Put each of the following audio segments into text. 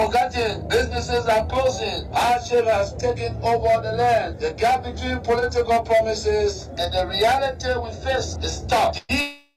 forgotten. Businesses are closing. Hardship has taken over the land. The gap between political promises and the reality we face is tough.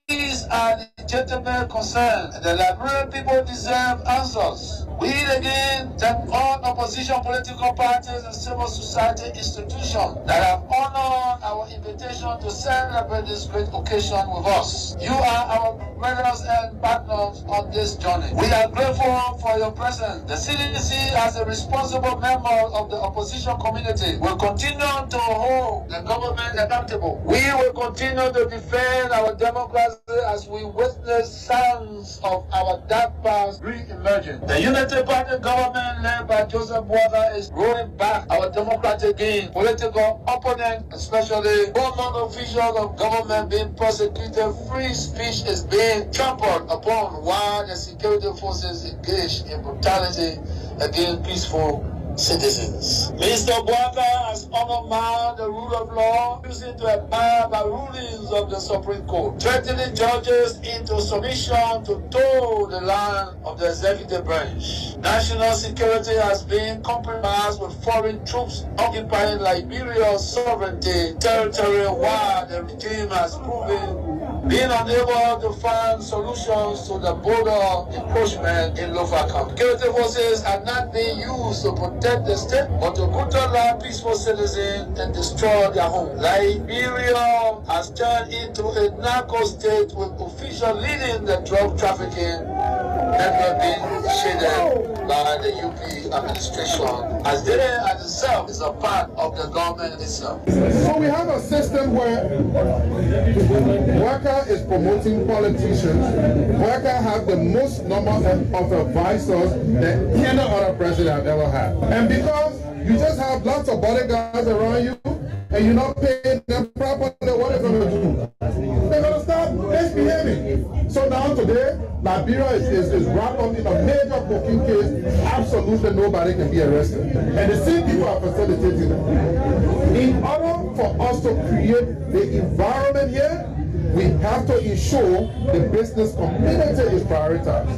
These are legitimate concerns, and the Liberian people deserve answers. We again thank all opposition political parties and civil society institutions that have honored our invitation to celebrate this great occasion with us. You are our brothers and partners on this journey. We are grateful for your presence. The CDC, as a responsible member of the opposition community, will continue to hold the government accountable. We will continue to defend our democracy as we witness signs of our dark past re-emerging. The Unity Party government led by Joseph Boaga is rolling back our democratic gain. Political opponents, especially government officials of government being prosecuted, free speech is being trampled upon while the security forces engage in brutality against peaceful citizens. Mr. Boaga has undermined the rule of law, using to abide by rulings of the Supreme Court, threatening judges into submission to toe the line of the executive branch. National security has been compromised with foreign troops occupying Liberia's sovereignty territory, while the regime has proven being unable to find solutions to the border encroachment in local countries. Security forces are not being used to protect the state, but to brutalize peaceful citizens and destroy their homes. Liberia has turned into a narco state, with officials leading the drug trafficking never been shaded by the UP administration, as they as itself is a part of the government itself. So we have a system where Boaga is promoting politicians. Boaga have the most number of advisors that any other president have ever had. And because you just have lots of bodyguards around you, and you're not paying them properly, what are they going to do? They're going to start misbehaving. So now today, Liberia is wrapped up in a major booking case. Absolutely nobody can be arrested. And the same people are facilitating it. In order for us to create the environment here, we have to ensure the business community is prioritized.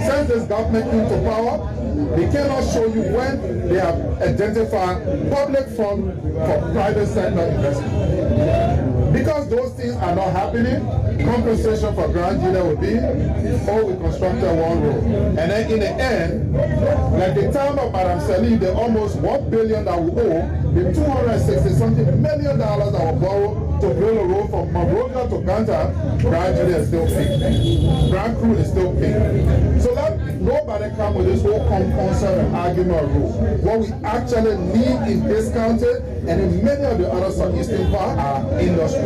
Since this government came to power, they cannot show you when they have identified public funds for private sector investment. Because those things are not happening, compensation for Grand Junior will be, we constructed one road. And then in the end, like the time of Madam Salim, the almost $1 billion that we owe, the $260-something million that were borrowed to build a road from Monrovia to Ganta, Grand Junior is still paying. Grand Crew is still paying. So let nobody come with this whole concept and argument of road. What we actually need in this country and in many of the other southeastern parts are industries.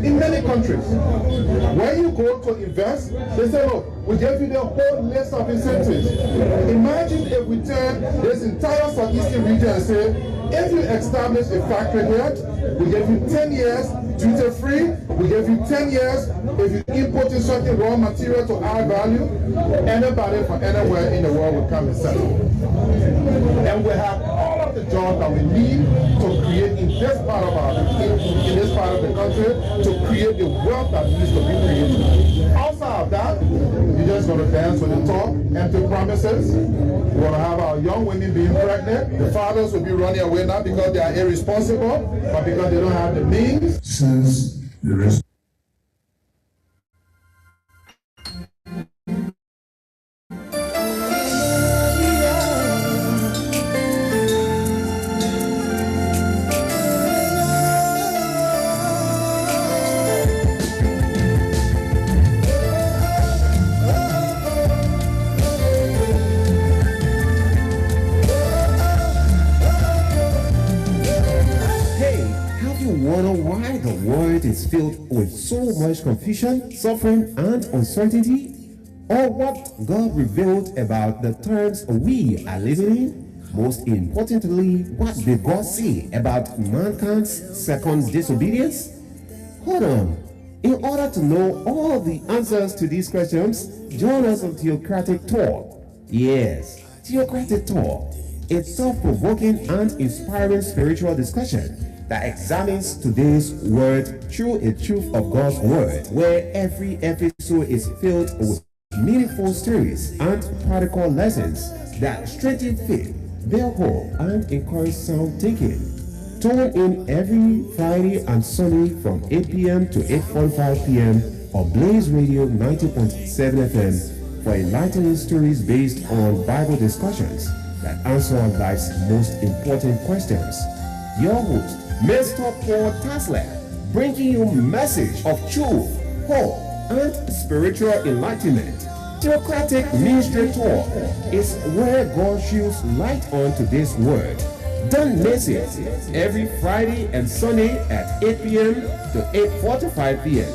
In many countries, when you go to invest, they say, look, we gave you the whole list of incentives. Imagine if we turn this entire southeastern region and say, if you establish a factory here, we give you 10 years duty-free, we give you 10 years if you import in certain raw material to add value, anybody from anywhere in the world will come and sell. And we have all of the jobs that we need to create in this part of the country, to create the wealth that needs to be created. Outside of that, you're just going to dance with the talk, empty promises. We're going to have our young women being pregnant. The fathers will be running away not because they are irresponsible, but because they don't have the means. Since the rest wonder why the world is filled with so much confusion, suffering, and uncertainty? Or what God revealed about the times we are living in? Most importantly, what did God say about mankind's second disobedience? Hold on. In order to know all the answers to these questions, join us on Theocratic Talk. Yes, Theocratic Talk. A thought-provoking and inspiring spiritual discussion that examines today's word through a truth of God's word, where every episode is filled with meaningful stories, and practical lessons that strengthen faith, build hope, and encourage sound thinking. Tune in every Friday and Sunday from 8 p.m. to 8:45 p.m. on Blaze Radio 90.7 FM for enlightening stories based on Bible discussions that answer life's most important questions. Your host, Mr. Paul Tasler, bringing you a message of truth, hope, and spiritual enlightenment. Theocratic Ministry Tour is where God shoots light onto this word. Don't miss it every Friday and Sunday at 8 p.m. to 8:45 p.m.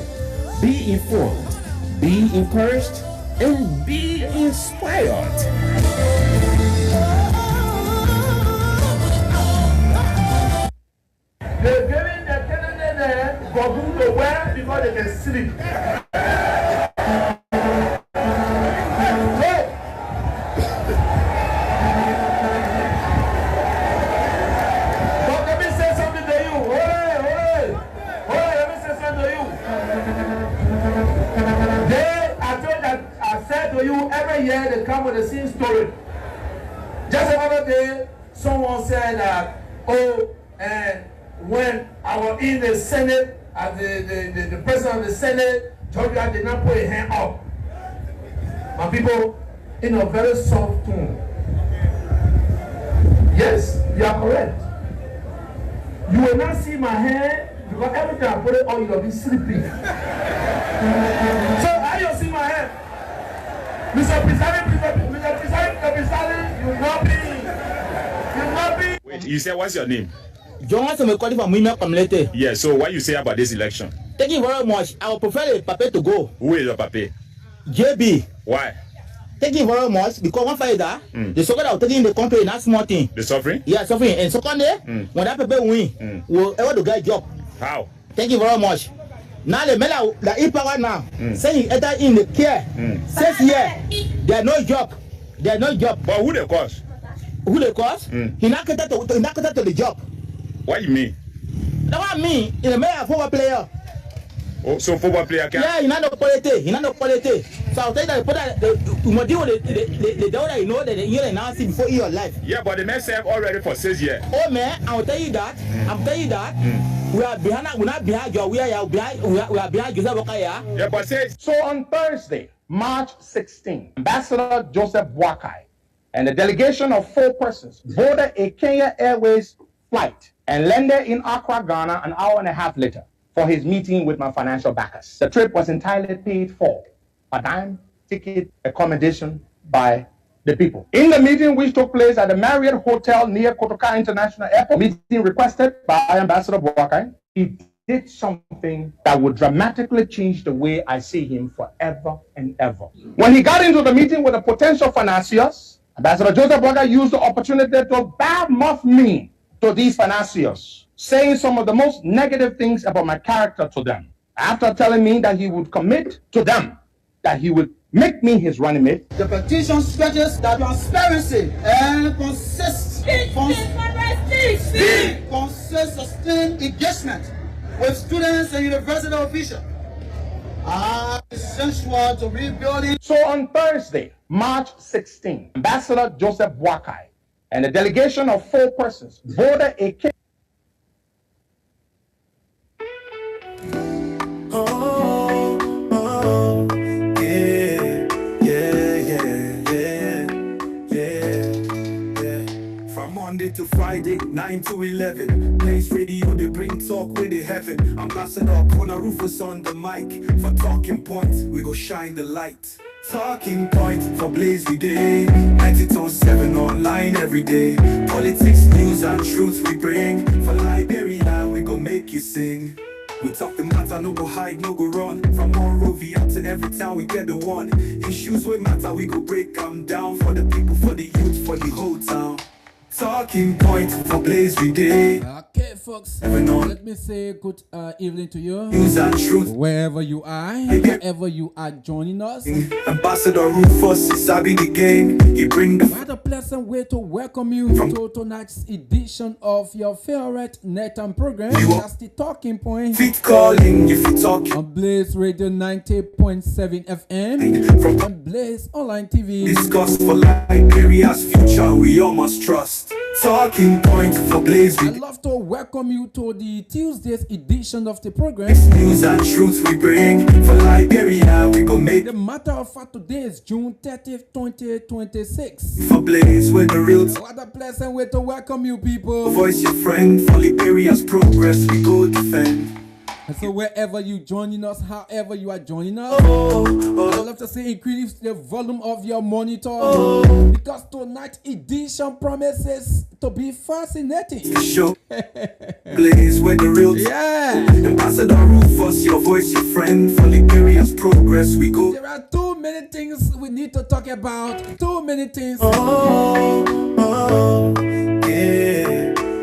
Be informed, be encouraged, and be inspired. They're giving the tenant for whom to wear before they can sleep. But let me say something to you. Let me say something to you. I said to you, every year they come with the same story. Just another day, someone said that, when I was in the Senate, as the president of the Senate, Georgia did not put a hand up. My people, in a very soft tone. Yes, you are correct. You will not see my hand because every time I put it on, you will be sleeping. So how you see my hand? Mr. President, you will not be. Wait, you said what's your name? John wants to call from women community. Yeah, so what you say about this election? Thank you very much. I would prefer the paper to go. Who is your papi? JB. Why? Thank you very much. Because one fighter, the soccer that was taking the country, not small thing. The suffering? Yeah, suffering. And second day, when that paper win, we'll ever to get job. How? Thank you very much. Now the men that eat power now, saying enter in the care. 6 years, there are no job. There are no job. But who the cause? Who the cause? He not get to the job. What you mean? That what I mean. In the man a football player. Oh, so football player can? Yeah, he not no quality. He not no quality. So I'll tell you that you must deal with the dollar you know that you now see before in your life. Yeah, but the man served already for 6 years. Oh man, I will tell you that. I'm telling you that. We are behind. We're not behind you. We are behind. We are behind Joseph Boakai. Yeah, but say. So on Thursday, March 16, Ambassador Joseph Boakai and a delegation of 4 persons boarded a Kenya Airways flight and landed in Accra, Ghana an hour and a half later for his meeting with my financial backers. The trip was entirely paid for, a dime ticket accommodation by the people. In the meeting, which took place at the Marriott Hotel near Kotoka International Airport, meeting requested by Ambassador Boakai, he did something that would dramatically change the way I see him forever and ever. When he got into the meeting with the potential financiers, Ambassador Joseph Boakai used the opportunity to badmouth me to these financiers, saying some of the most negative things about my character to them. After telling me that he would commit to them, that he would make me his running mate. The petition stretches that transparency and consists sustained engagement with students and university officials are essential to rebuilding. So on Thursday, March 16, Ambassador Joseph Boakai and a delegation of 4 persons boarded a Monday to Friday, 9 to 11. Blaze Radio, they bring talk with the heaven. Ambassador KONAH RUFUS on the mic. For talking points, we go shine the light. Talking point for Blaze Day. 90.7 online every day. Politics, news and truth we bring. For Liberia, we go make you sing. We talk the matter, no go hide, no go run. From Monrovia to every town, we get the one. Issues with matter, we go break them down. For the people, for the youth, for the whole town. Talking point for Blaze Day. folks. Heaven on. Let me say good evening to you. News and truth. Wherever you are, wherever you are joining us. Ambassador Rufus is having the game. He bring the What a pleasant way to welcome you to tonight's edition of your favorite nighttime program. That's the Talking Point. feet calling if you talk. On Blaze Radio 90.7 FM and Blaze Online TV. Discuss for Liberia's future, we all must trust. Talking Point for Blaze. I'd love to welcome you to the Tuesday's edition of the program. News and truth we bring for Liberia, we go make The matter of fact, today is June 30th, 2026. for Blaze with the real What a pleasant way to welcome you, people. voice, your friend for Liberia's progress, we go defend. And so wherever you joining us, however you are joining us, I'd love to say increase the volume of your monitor because tonight's edition promises to be fascinating. Show Blaze with the real Yeah. Ambassador Rufus, your voice, your friend for Liberia's progress, we go. There are too many things we need to talk about. Too many things.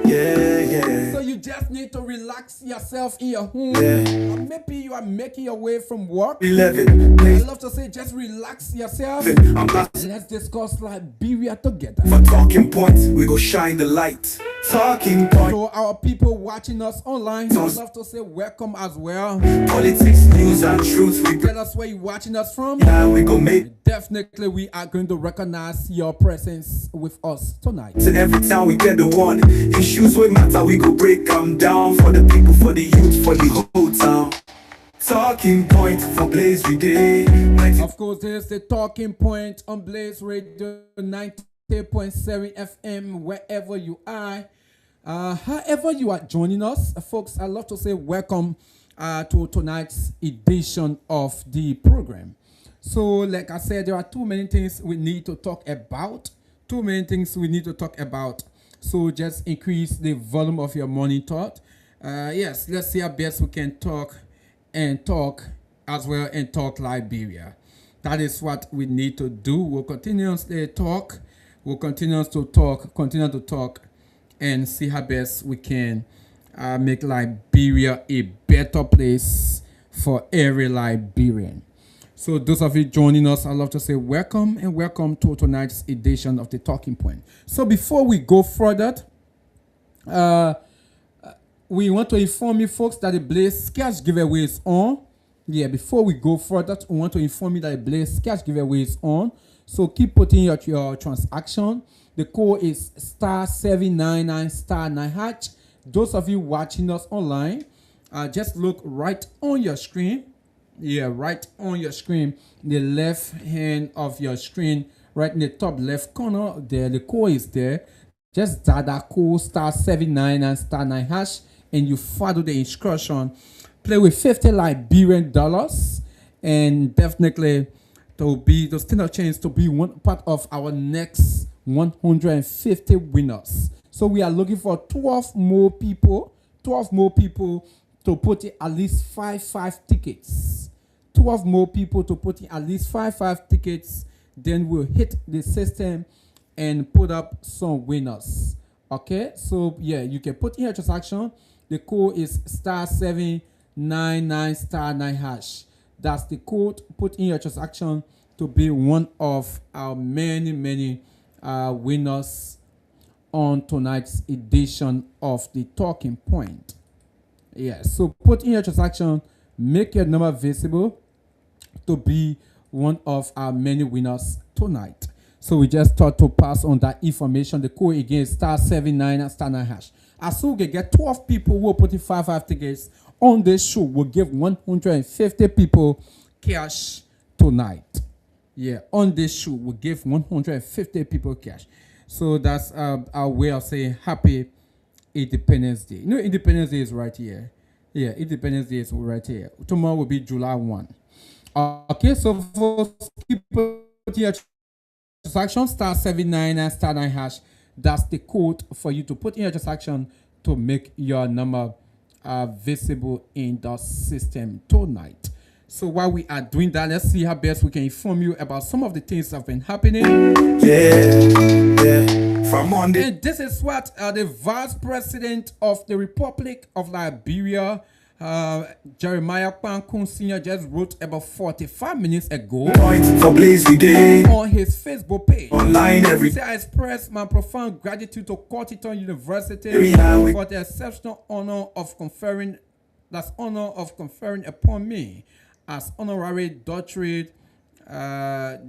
Yeah. So you just need to relax yourself in your home. Yeah. Or maybe you are making your way from work. 11, I Blaze, love to say just relax yourself. I'm not Let's discuss Liberia together. for Talking Point, we go shine the light. Talking Point, To our people watching us online, I'd love to say welcome as well. politics, news and truth, we bring. Tell us where you're watching us from. Yeah, we go make Definitely, we are going to recognize your presence with us tonight. it every time we get the one. Issues we matter, we go break them down for the people, for the youth, for the whole town. Talking Point for Blaze we day. Of course, there's the Talking Point on Blaze Radio 90.7 FM, wherever you are. However you are joining us, folks, I'd love to say welcome to tonight's edition of the program. So, like I said, there are too many things we need to talk about. Too many things we need to talk about. So just increase the volume of your monitor. Yes, let's see how best we can talk as well and talk Liberia. That is what we need to do. We'll continuously talk. We'll continue to talk and see how best we can make Liberia a better place for every Liberian. So those of you joining us, I'd love to say welcome and welcome to tonight's edition of the Talking Point. So before we go further, we want to inform you folks that the Blaze cash giveaway is on. Yeah, before we go further, we want to inform you that the Blaze cash giveaway is on. So keep putting your transaction. The code is *799*9#. Those of you watching us online, just look right on your screen. Yeah, right on your screen, the left hand of your screen, right in the top left corner there, the code is there. Just dial that code *799*9#, and you follow the instruction. Play with 50 Liberian dollars, and definitely to stand a chance to be one part of our next 150 winners. So we are looking for 12 more people to put in at least five tickets. 12 more people to put in at least five tickets. Then we'll hit the system and put up some winners. Okay, so yeah, you can put in your transaction. The code is *799*9#. That's the code. Put in your transaction to be one of our many winners on tonight's edition of the Talking Point. Yeah, so put in your transaction, make your number visible to be one of our many winners tonight. So we just thought to pass on that information. The code again is *799*9#. As soon as we get 12 people who will put in five tickets on this show, we'll give 150 people cash tonight. Yeah, on this show, we'll give 150 people cash. So that's our way of saying happy Independence Day. You know, Independence Day is right here. Yeah, Independence Day is right here. Tomorrow will be July 1. Okay, so folks, keep putting your transaction *799*9#. That's the code for you to put in your transaction to make your number visible in the system tonight. So while we are doing that, let's see how best we can inform you about some of the things that have been happening. Yeah. From Monday. And this is what the Vice President of the Republic of Liberia, Jeremiah Kwankun Sr. just wrote about 45 minutes ago Point for Blaze Day. on his Facebook page. Online every He said, I express my profound gratitude to Cotton University for the exceptional honor of conferring upon me as honorary doctorate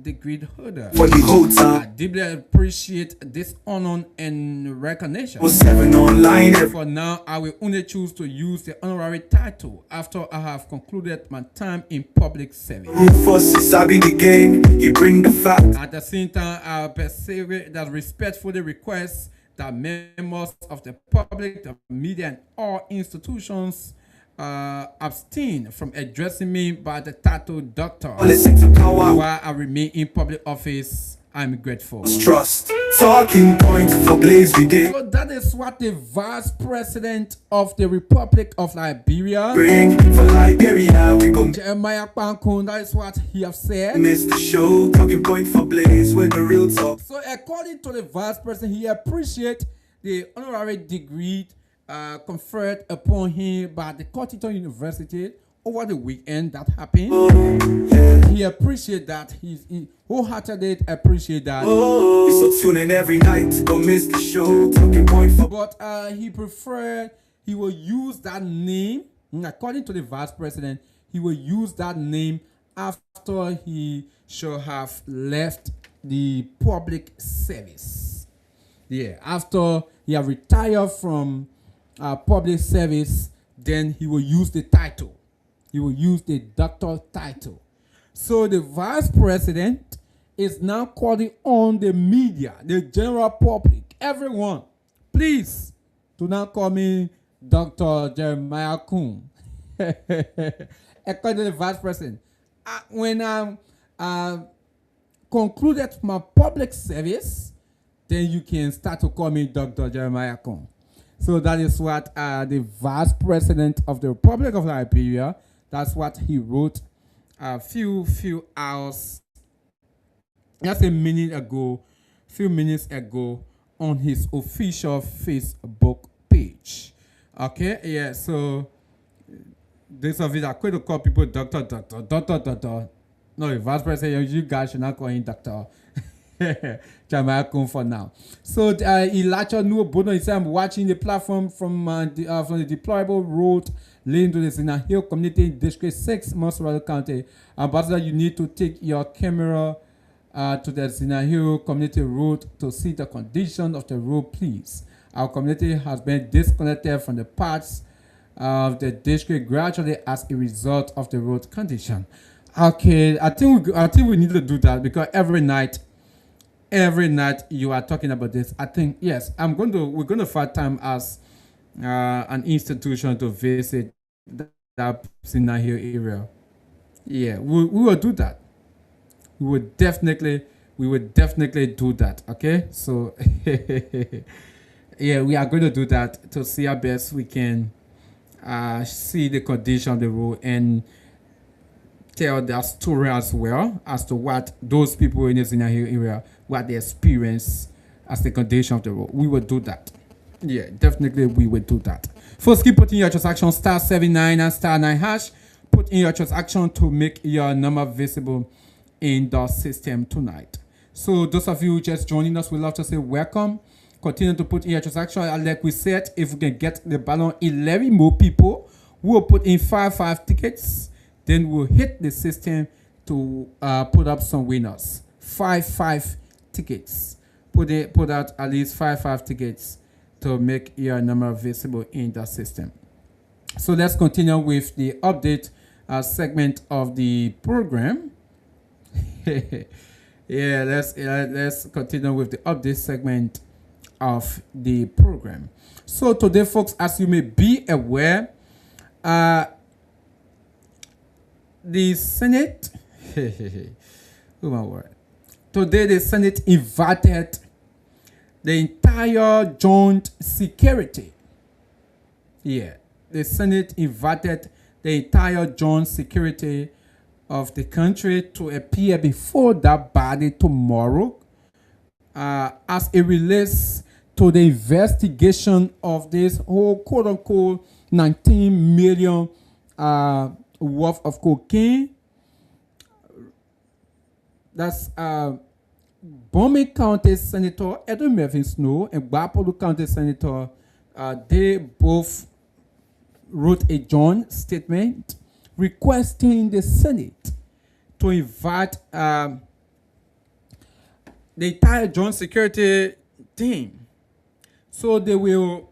degree holder. for the whole I time. deeply appreciate this honor and recognition. 7 online every For now, I will only choose to use the honorary title after I have concluded my time in public service. Rufus is sabi the game. He bring the fact. At the same time, I perceive that respectfully request that members of the public, the media, and all institutions abstain from addressing me by the title doctor. Listen to power. While I remain in public office, I'm grateful. Trust. Talking point for Blaze Day. So that is what the Vice President of the Republic of Liberia, Bring for Liberia. We gon' Jeremiah Kwankun, that is what he has said. miss the show. Talking point for Blaze with the real talk. So according to the Vice President, he appreciates the honorary degree conferred upon him by the Cotton University over the weekend that happened. He appreciates that. He wholeheartedly appreciate that. So tune in every night. Don't miss the show. Talking point for But he preferred, he will use that name, according to the Vice President, he will use that name after he shall have left the public service. Yeah, after he have retired from public service, then he will use the title. He will use the doctor title. So the Vice President is now calling on the media, the general public, everyone, please do not call me Dr. Jeremiah Kun. According to the Vice President, when I concluded my public service, then you can start to call me Dr. Jeremiah Kun. So that is what the Vice President of the Republic of Liberia, that's what he wrote a few hours, just a few minutes ago on his official Facebook page. Okay, yeah, so those of you that could call people doctor. No, the Vice President, you guys should not call him doctor. Jamaican for now. So Elijah Nuobono, he said, I'm watching the platform from the deployable road leading to the Zina Hill Community in District 6, Montserrat County. Ambassador, you need to take your camera to the Zina Hill Community Road to see the condition of the road, please. Our community has been disconnected from the parts of the district gradually as a result of the road condition. Okay, I think we need to do that because every night you are talking about this. I think yes, we're going to find time as an institution to visit that Zina Hill area. Yeah, we will do that. We would definitely do that. Okay, so yeah, we are going to do that to see how best we can see the condition of the road and tell their story as well as to what those people in the Zina Hill area, what they experience as the condition of the road. We will do that. Yeah, definitely we will do that. First, keep putting your transaction *79 and *9#. Put in your transaction to make your number visible in the system tonight. So those of you just joining us, we love to say welcome. Continue to put in your transaction. And like we said, if we can get the balance 11 more people, we'll put in 5 tickets. Then we'll hit the system to put up some winners. 5 tickets. Put out at least 5 tickets to make your number visible in the system. So let's continue with the update segment of the program. Yeah, let's continue with the update segment of the program. So today, folks, as you may be aware, the Senate, oh my word, today the Senate invited the entire joint security. Yeah, the Senate invited the entire joint security of the country to appear before that body tomorrow as it relates to the investigation of this whole quote-unquote 19 million worth of cocaine. That's Bombay County Senator Edwin Melvin Snow and Bapolu County Senator, they both wrote a joint statement requesting the Senate to invite the entire joint security team, so they will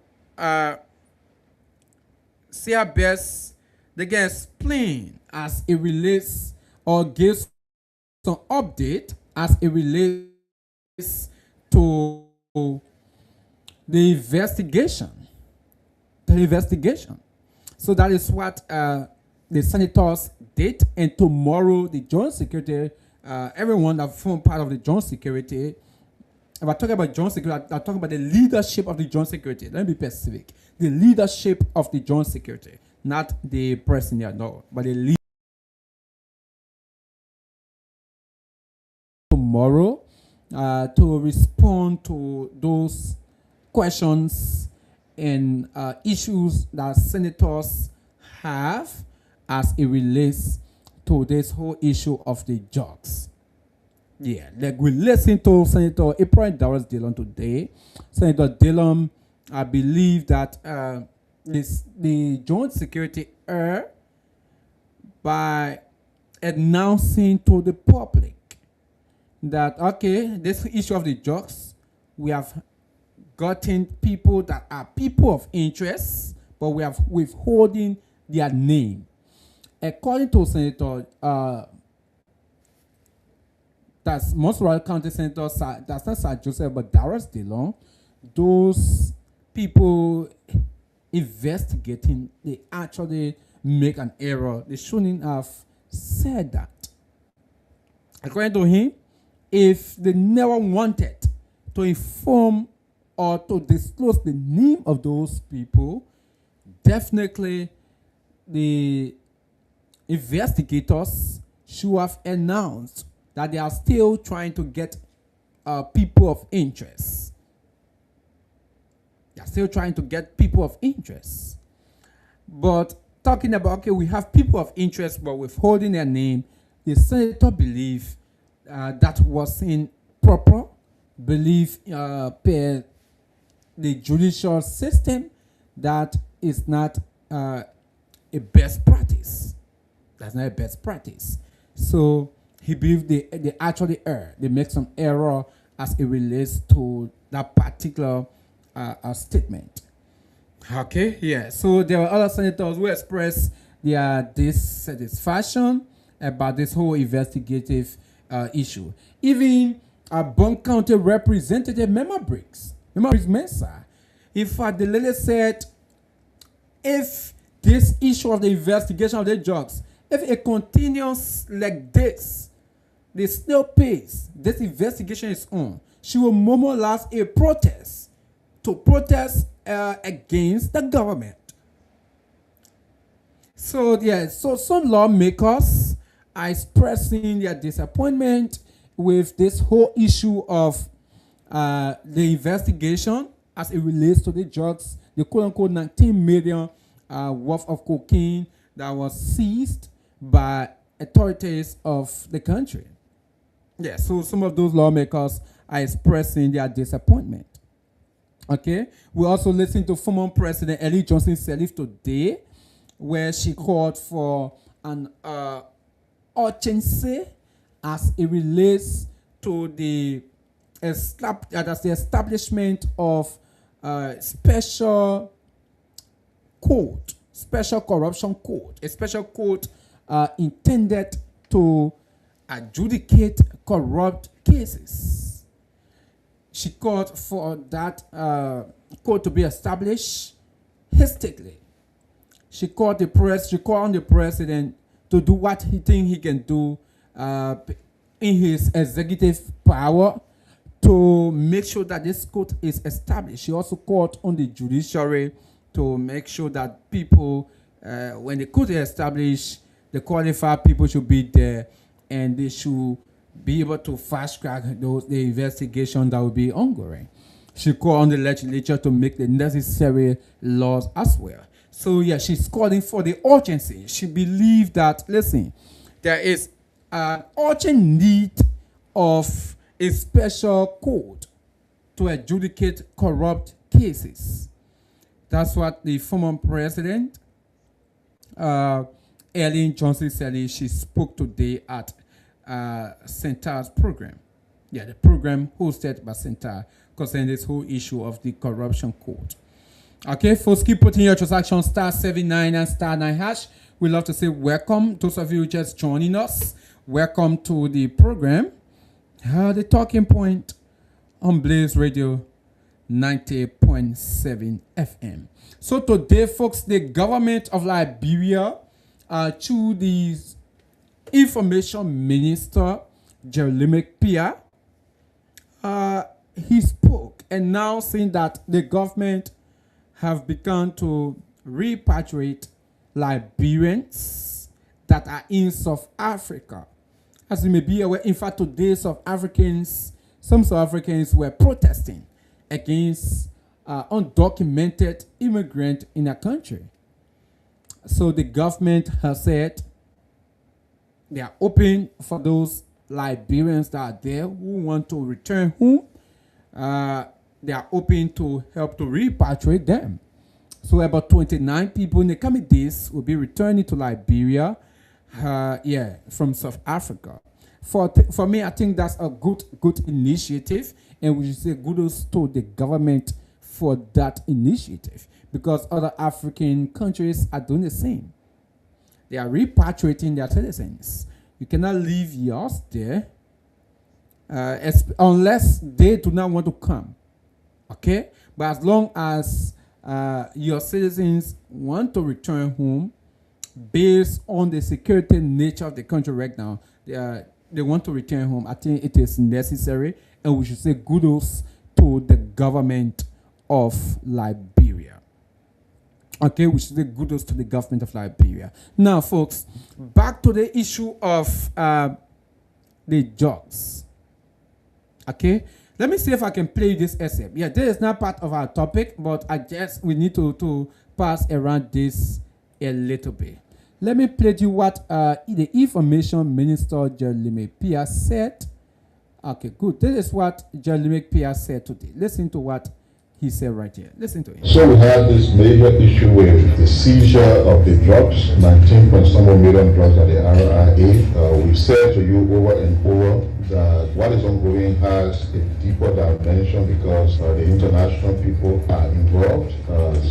see our best they can explain as it relates or give some update as it relates to the investigation. So that is what the senators did, and tomorrow the joint security, everyone that form part of the joint security. If I talk about joint security, I talk about the leadership of the joint security. Let me be specific. The leadership of the joint security, not the personnel, no, but the leadership. Tomorrow to respond to those questions and issues that senators have as it relates to this whole issue of the drugs. Yeah, like we listen to Senator April Dawes Dillon today. Senator Dillon, I believe that the joint security erred by announcing to the public that, okay, this issue of the drugs, we have gotten people that are people of interest, but we have withholding their name. According to Senator, that's most Royal County Senator, that's not Sir Joseph, but Dawes Dillon, those people investigating, they actually make an error. They shouldn't have said that. According to him, if they never wanted to inform or to disclose the name of those people, definitely the investigators should have announced that they are still trying to get people of interest. They are still trying to get people of interest. But talking about, okay, we have people of interest, but withholding their name, the senator believe that was improper, believe per the judicial system that is not a best practice. That's not a best practice. So he believes they actually err. They make some error as it relates to that particular statement. Okay, yeah. So there are other senators who expressed their dissatisfaction about this whole investigative issue. Even Bond County Representative Member Briggs Mensah, in fact, the lady said, if this issue of the investigation of the drugs, if it continues like this, the snail pace this investigation is on, she will mobilize a protest to protest against the government. So yeah, so some lawmakers are expressing their disappointment with this whole issue of the investigation as it relates to the drugs, the quote-unquote 19 million worth of cocaine that was seized by authorities of the country. Yeah, so some of those lawmakers are expressing their disappointment. Okay, we also listened to former President Ellie Johnson Sirleaf today, where she called for an urgency as it relates to the establishment of special corruption court, a special court intended to adjudicate corrupt cases. She called for that court to be established hastily. She called on the president to do what he thinks he can do in his executive power to make sure that this court is established. She also called on the judiciary to make sure that people, when the court is established, the qualified people should be there and they should be able to fast track the investigation that will be ongoing. She called on the legislature to make the necessary laws as well. So yeah, she's calling for the urgency. She believes that, listen, there is an urgent need of a special court to adjudicate corrupt cases. That's what the former president, Ellen Johnson said. She spoke today at Center's program. Yeah, the program hosted by Center concerning this whole issue of the corruption court. Okay, folks, keep putting your transaction *79 and *9#. We'd love to say welcome. Those of you just joining us, welcome to the program. The Talking Point on Blaze Radio 90.7 FM. So today, folks, the government of Liberia, through the Information Minister, Jeremy Pia, he spoke announcing that the government have begun to repatriate Liberians that are in South Africa. As you may be aware, in fact, today some South Africans were protesting against undocumented immigrants in a country. So the government has said they are open for those Liberians that are there who want to return home. They are open to help to repatriate them. So about 29 people in the coming days will be returning to Liberia, from South Africa. For me, I think that's a good initiative, and we should say kudos to the government for that initiative, because other African countries are doing the same. They are repatriating their citizens. You cannot leave yours there unless they do not want to come. Okay? But as long as your citizens want to return home, based on the security nature of the country right now, they want to return home. I think it is necessary, and we should say kudos to the government of Liberia. Okay, we should say kudos to the government of Liberia. Now, folks, back to the issue of the drugs. Okay, let me see if I can play this essay. Yeah, this is not part of our topic, but I guess we need to pass around this a little bit. Let me play you what the Information Minister Jeremy Pia said. Okay, good. This is what Jeremy Pia said today. Listen to what he said right here. Listen to him. So we had this major issue with the seizure of the drugs, 19 point something million drugs at the RIA. We said to you over and over that what is ongoing has a deeper dimension because the international people are involved.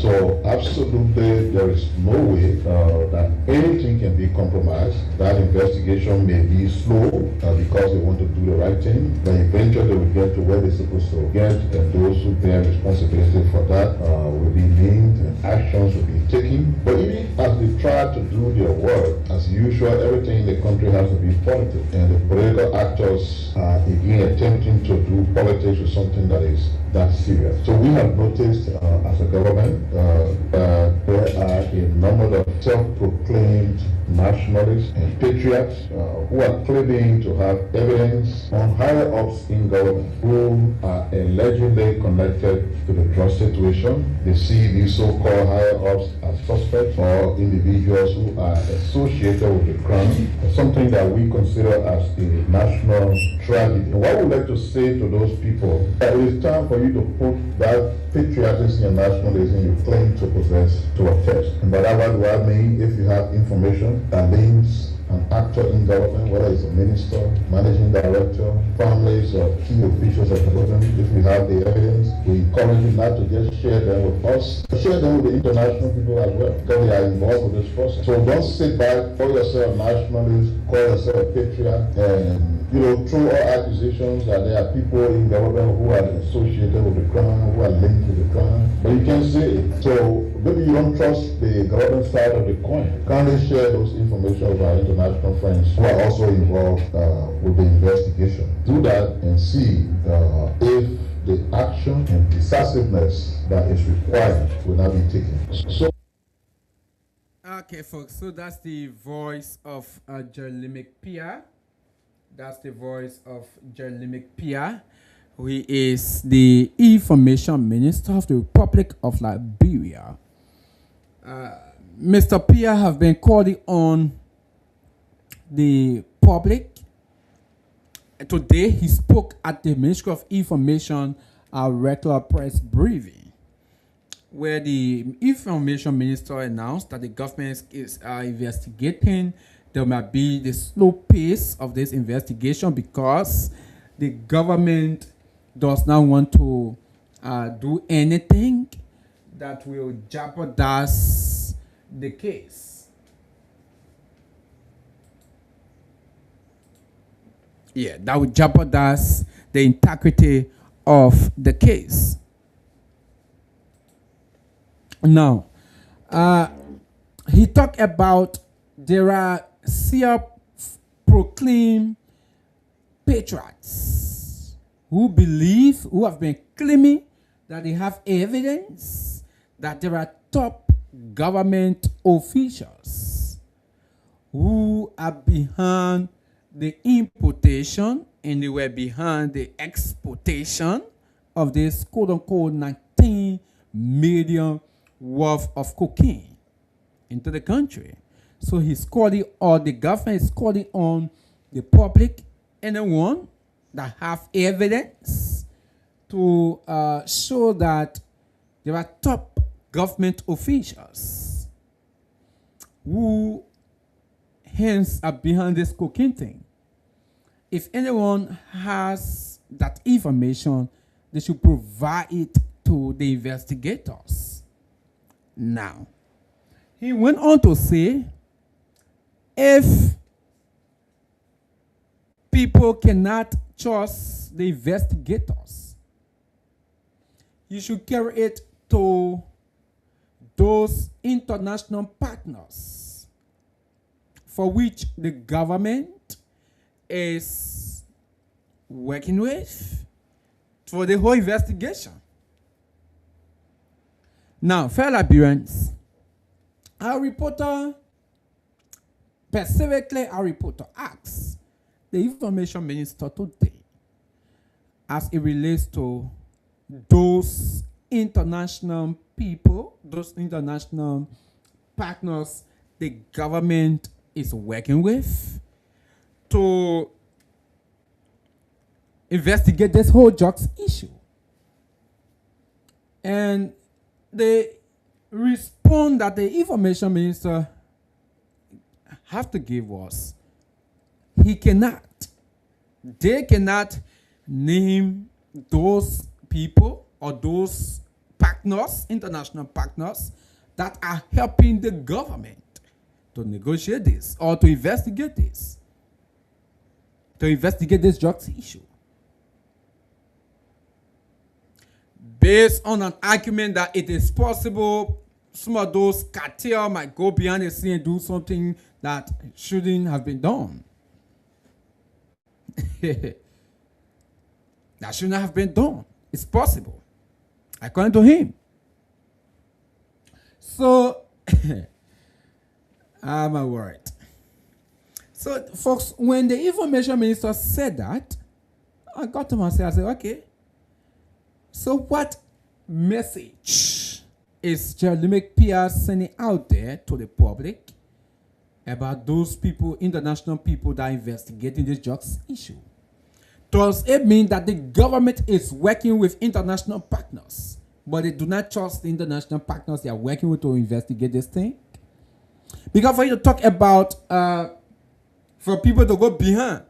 So absolutely there is no way that anything can be compromised. That investigation may be slow because they want to do the right thing, but eventually they will get to where they're supposed to get, and those who bear responsibility for that will be named and actions will be taken. But even as they try to do their work, as usual, everything in the country has to be political, and the political actors are again attempting to do politics with something that is that serious. So we have noticed as a government there are a number of self-proclaimed nationalists and patriots who are claiming to have evidence on higher-ups in government who are allegedly connected to the drug situation. They see these so-called higher-ups as suspects or individuals who are associated with the crime, something that we consider as a national tragedy. And what I would like to say to those people, that it is time for you to put that patriotism and nationalism you claim to possess to a test. And by that do I mean if you have information that links an actor in government, whether it's a minister, managing director, families or key officials of the government, if we have the evidence, we encourage you not to just share them with us, share them with the international people as well, because they are involved with this process. So don't sit back, call yourself a nationalist, call yourself a patriot, and throw all accusations that there are people in government who are associated with the crime, who are linked with the crime, but you can't say it. So maybe you don't trust the government side of the coin. Kindly share those information with our international friends who are also involved with the investigation. Do that and see if the action and decisiveness that is required will not be taken. So. Okay, folks, so that's the voice of Jeremy Pia. That's the voice of Jeremy Pia. who is the Information Minister of the Republic of Liberia. Mr. Pierre have been calling on the public. Today, he spoke at the Ministry of Information regular press briefing, where the Information Minister announced that the government is investigating. There might be the slow pace of this investigation because the government does not want to do anything that will jeopardize the case. Yeah, that would jeopardize the integrity of the case. Now, he talked about there are self-proclaimed patriots who have been claiming that they have evidence that there are top government officials who are behind the importation and they were behind the exportation of this quote-unquote 19 million worth of cocaine into the country. So he's calling, or the government is calling on the public, anyone that have evidence to show that there are top government officials who hence are behind this cocaine thing. If anyone has that information, they should provide it to the investigators. Now, he went on to say, if people cannot trust the investigators, you should carry it to those international partners for which the government is working with for the whole investigation. Now, fellow Liberians, our reporter asks the Information Minister today, as it relates to those international people, those international partners the government is working with to investigate this whole drugs issue. And they respond that the Information Minister have to give us, they cannot name those people or those partners, international partners, that are helping the government to negotiate this or to investigate this drugs issue. Based on an argument that it is possible some of those cartel might go behind the scene and do something that shouldn't have been done. That shouldn't have been done. It's possible, according to him. So, I'm worried. So, folks, when the Information Minister said that, I got to myself, I said, okay, so what message is Jeremy Pierre sending out there to the public about those people, international people that are investigating this drugs issue? Does it mean that the government is working with international partners, but they do not trust the international partners they are working with to investigate this thing? Because for you to talk about, for people to go behind,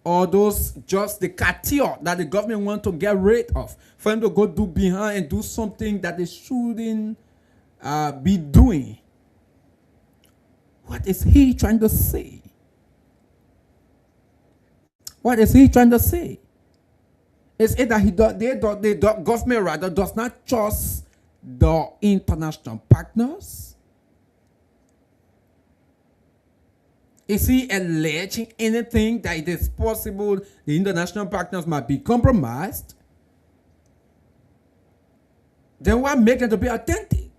or those just the cartel that the government want to get rid of, for them to go do behind and do something that they shouldn't be doing. What is he trying to say? What is he trying to say? Is it that the government rather does not trust the international partners? Is he alleging anything that it is possible the international partners might be compromised? Then what makes them to be authentic?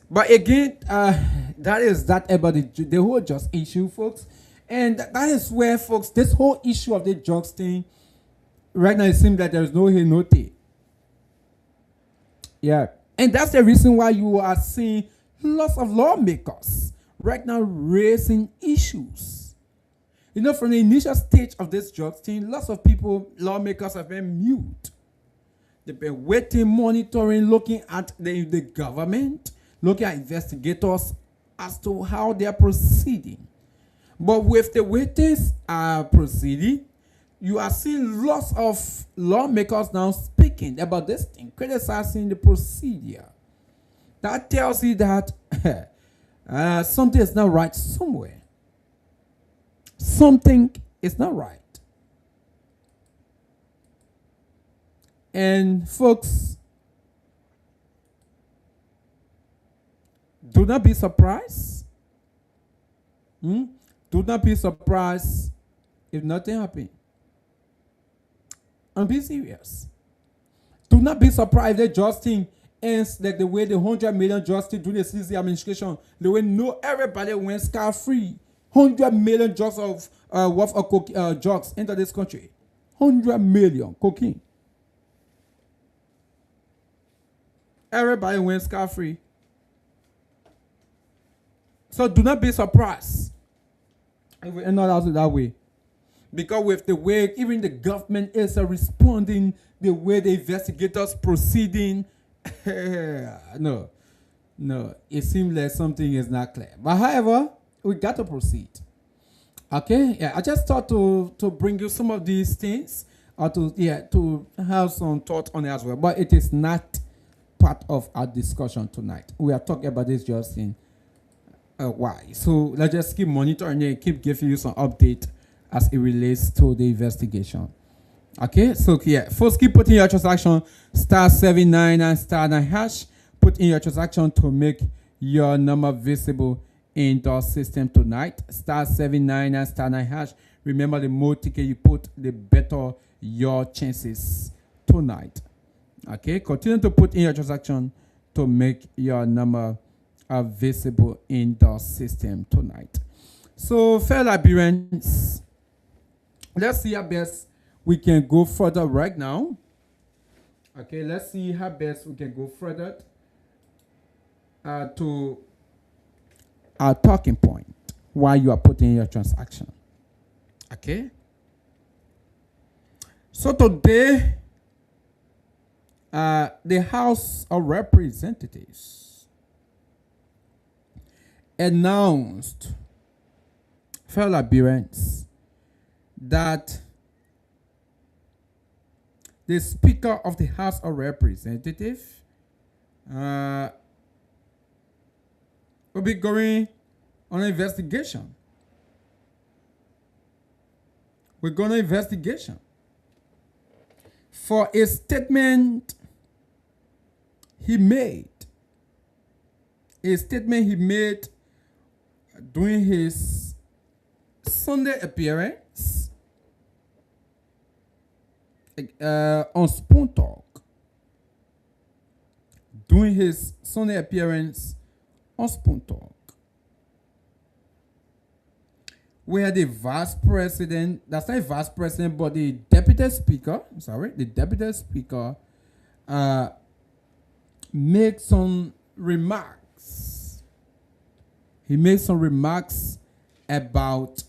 But again, that is that about the whole just issue, folks. And that is where, folks, this whole issue of the drugs thing, right now it seems that there's no hey, no tay. Yeah. And that's the reason why you are seeing lots of lawmakers right now raising issues. You know, from the initial stage of this drugs thing, lots of people, lawmakers have been mute. They've been waiting, monitoring, looking at the government, looking at investigators as to how they are proceeding. But with the way things are proceeding, you are seeing lots of lawmakers now speaking about this thing, criticizing the procedure. That tells you that something is not right somewhere. Something is not right. And folks, do not be surprised. Do not be surprised if nothing happens. And be serious. Do not be surprised that Justin ends like the way the 100 million Justin during the CC administration, the way no everybody went scot-free. 100 million drugs of worth of drugs into this country. 100 million cocaine. Everybody went scot-free. So do not be surprised if we end up that way. Because with the way even the government is responding, the way the investigators proceeding, no, it seems like something is not clear. But however, we got to proceed. Okay, yeah, I just thought to bring you some of these things, or to have some thought on it as well. But it is not part of our discussion tonight. We are talking about this just in why. So let's just keep monitoring and keep giving you some update as it relates to the investigation. Okay, so yeah, first keep putting your transaction *799 *9#. Put in your transaction to make your number visible in the system tonight. *799 *9#. Remember, the more ticket you put, the better your chances tonight. Okay, continue to put in your transaction to make your number visible in the system tonight. So, fellow Liberians, let's see how best we can go further right now. Okay, let's see how best we can go further to our talking point while you are putting your transaction. Okay. So today, the House of Representatives announced, fellow Liberians, that the Speaker of the House of Representatives will be going on an investigation. We're going on an investigation for a statement he made. A statement he made during his Sunday appearance on Spoon Talk. During his Sunday appearance on Spoon Talk, where the vice president, that's not a vice president, but the deputy speaker, made some remarks. He made some remarks about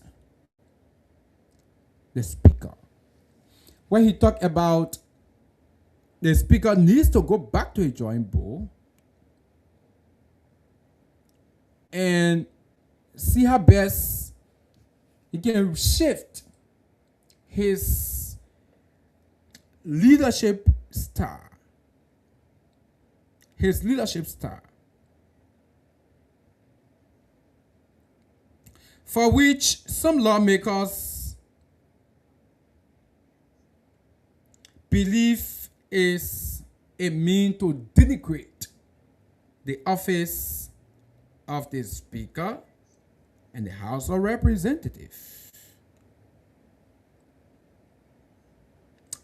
the speaker, where he talked about the speaker needs to go back to a drawing board and see how best he can shift his leadership style. His leadership style. For which some lawmakers believe is a means to denigrate the office of the Speaker and the House of Representatives.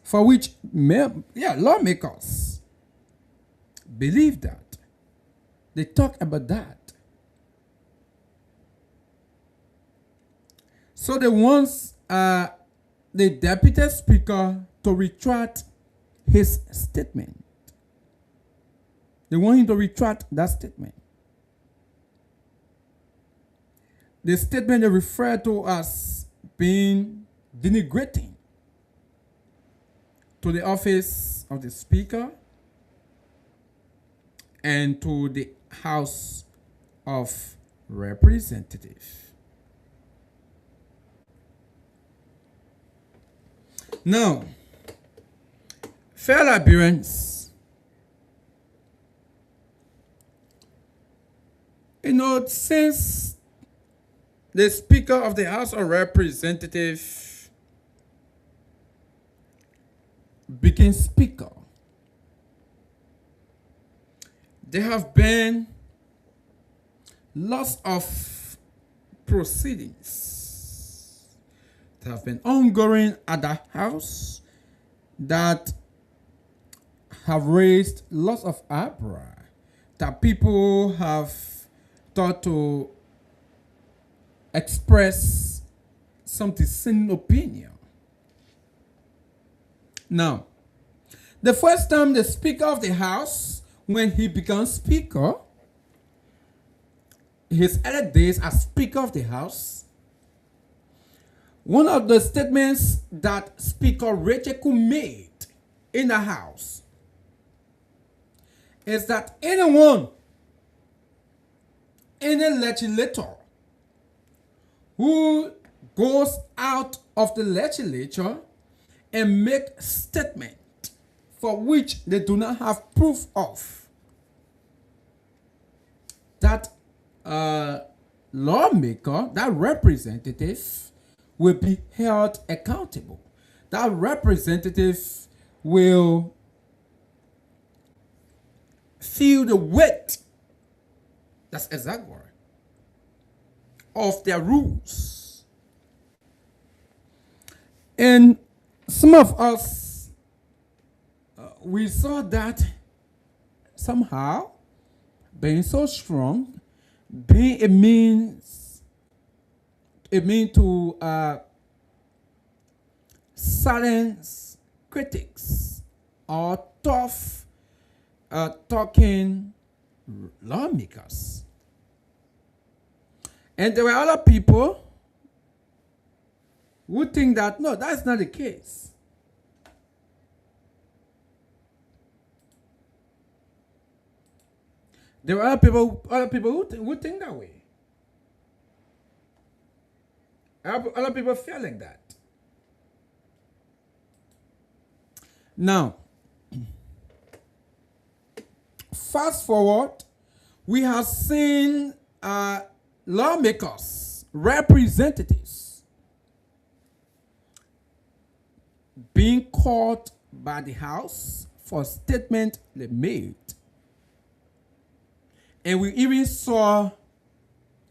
For which, lawmakers believe that. They talk about that. So they want the deputy speaker to retract his statement. They want him to retract that statement. The statement they refer to as being denigrating to the office of the speaker and to the House of Representatives. Now, fair Liberians, since the Speaker of the House of Representatives became Speaker, there have been lots of proceedings that have been ongoing at the House that have raised lots of uproar, that people have thought to express some dissenting opinion. Now, the first time the Speaker of the House, when he becomes Speaker, his early days as Speaker of the House, one of the statements that Speaker Recheku made in the House is that any legislator who goes out of the legislature and make statement for which they do not have proof of, that lawmaker, that representative, will be held accountable. That representative will feel the weight, that's exact word, of their rules. And some of us, we saw that somehow being so strong, being a means to silence critics or tough talking lawmakers. And there were other people who think that no, that's not the case. There are other people who think that way. Other people feel like that. Now, fast forward, we have seen lawmakers, representatives being called by the House for a statement they made. And we even saw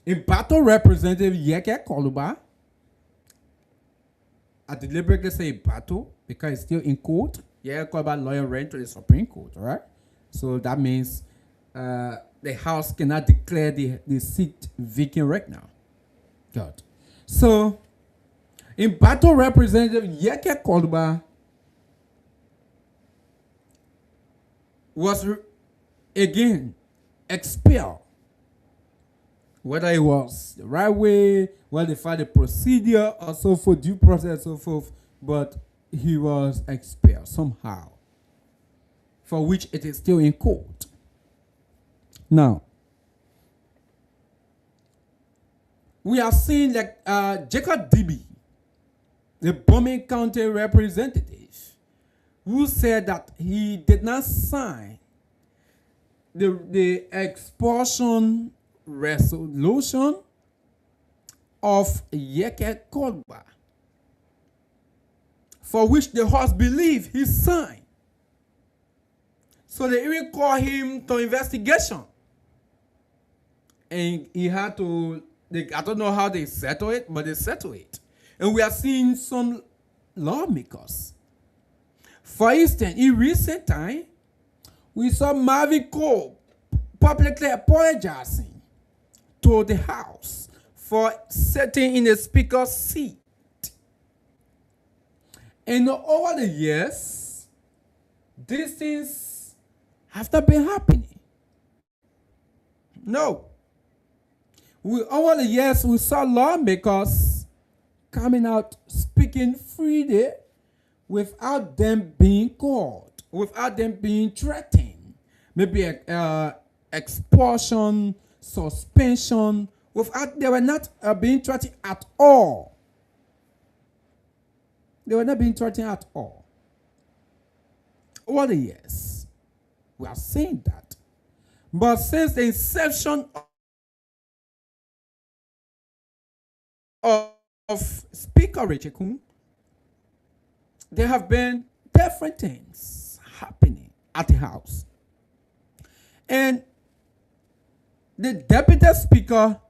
a battle representative, Yeke Koluba. I deliberately say battle because it's still in court. Yeke Koluba lawyer ran to the Supreme Court, right? So that means the House cannot declare the seat vacant right now. Good. So, in battle representative Yeke Koluba was again expelled. Whether it was the right way, whether they found the procedure or so forth, due process and so forth, but he was expelled somehow, for which it is still in court. Now, we are seeing like Jacob Dibi, the Birmingham County representative, who said that he did not sign the expulsion resolution of Yeke Koluba, for which the House believe he signed. So they even call him to investigation. And he had to, I don't know how they settle it, but they settle it. And we are seeing some lawmakers. For instance, in recent time, we saw Marvin Cole publicly apologizing to the House for sitting in the speaker's seat. And over the years, these things have not been happening. No. Over the years, we saw lawmakers coming out speaking freely without them being caught, without them being threatened. Maybe expulsion, suspension, they were not being threatened at all. They were not being threatened at all. Over the years, we are seeing that. But since the inception of Speaker Richard Kun, there have been different things happening at the House. And the Deputy Speaker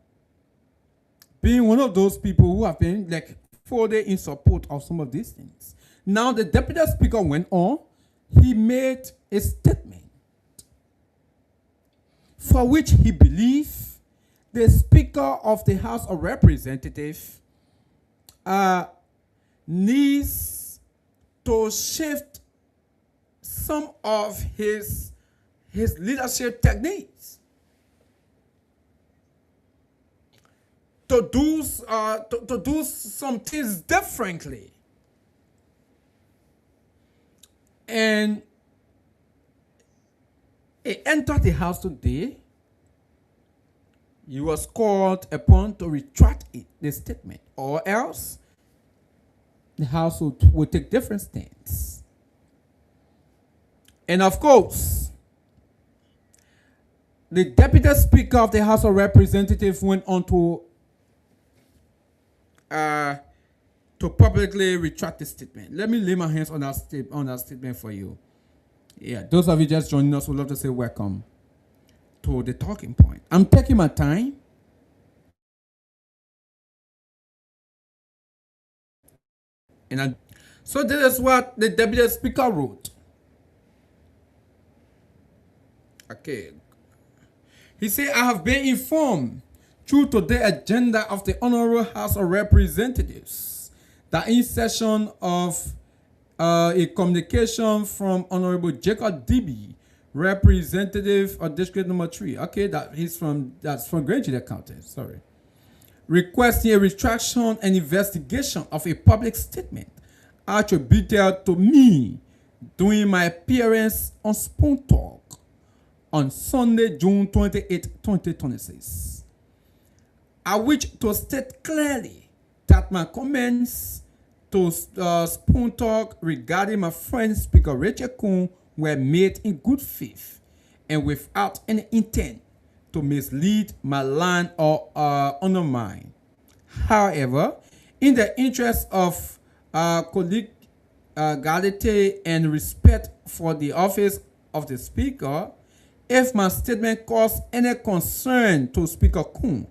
being one of those people who have been like fully in support of some of these things. Now the Deputy Speaker went on, he made a statement for which he believed the Speaker of the House of Representatives needs to shift some of his leadership techniques to do some things differently. And he entered the House today. He was called upon to retract the statement, or else the House would take different stands. And of course, the Deputy Speaker of the House of Representatives went on to publicly retract the statement. Let me lay my hands on that statement for you. Yeah, those of you just joining us would love to say welcome to the talking point. I'm taking my time. So this is what the Deputy Speaker wrote. Okay. He said, I have been informed through today's agenda of the Honorable House of Representatives that in session of a communication from Honorable Jacob Dibby, representative of District Number 3. Okay, that's from Granger County, sorry. Requesting a retraction and investigation of a public statement attributed to me during my appearance on Spoon Talk on Sunday, June 28, 2026. I wish to state clearly that my comments to Spoon Talk regarding my friend Speaker Richard Kun were made in good faith and without any intent to mislead, malign, or undermine. However, in the interest of collegiality and respect for the office of the Speaker, if my statement caused any concern to Speaker Kun,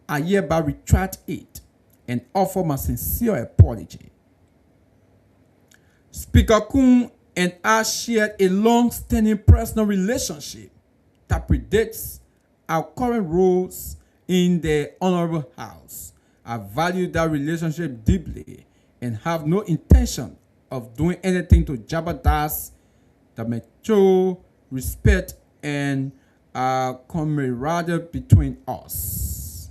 I hereby retract it and offer my sincere apology. Speaker Kun and I shared a long-standing personal relationship that predates our current roles in the Honorable House. I value that relationship deeply and have no intention of doing anything to jeopardize the mutual respect and camaraderie between us.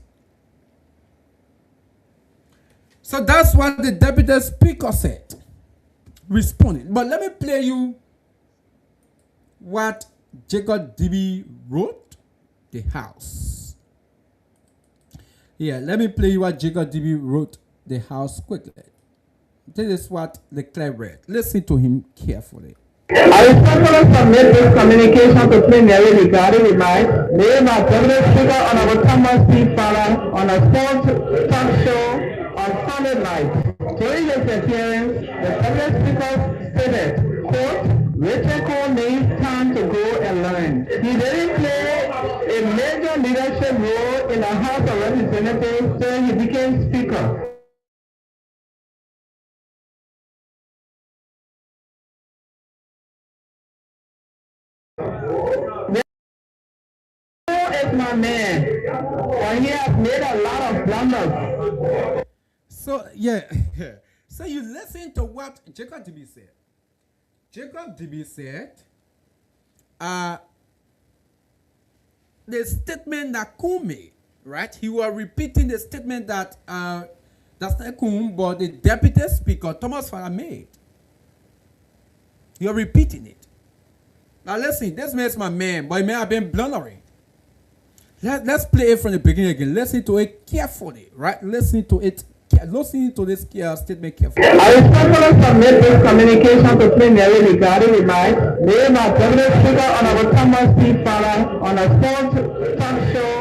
So that's what the Deputy Speaker said, responding. But let me play you what Jacob Dibby wrote the House. Yeah, let me play you what Jacob Dibby wrote the House quickly. This is what the clerk read. Listen to him carefully. I respectfully submit this communication to plenary regarding remarks made by Deputy Speaker Honorable Thomas P. Fowler on a sports talk show on Sunday night. During his appearance, the Deputy Speaker stated, quote, Richard Cole needs time to grow and learn. He didn't play a major leadership role in the House of Representatives till he became Speaker. is my man, for he has made a lot of blunders. So, yeah. So you listen to what Jacob DB said. Jacob DB said, the statement that Kun made, right? He was repeating the statement that that's not Kun, but the deputy speaker, Thomas Farah, made. You're repeating it. Now listen, this man's my man, but he may have been blundering. Let's play it from the beginning again. Listen to it carefully, right? Listen to it. Listen to this statement carefully. I respectfully submit this communication to plenary regarding the name of Deputy Speaker Honorable Thomas P. Farah on a sports talk show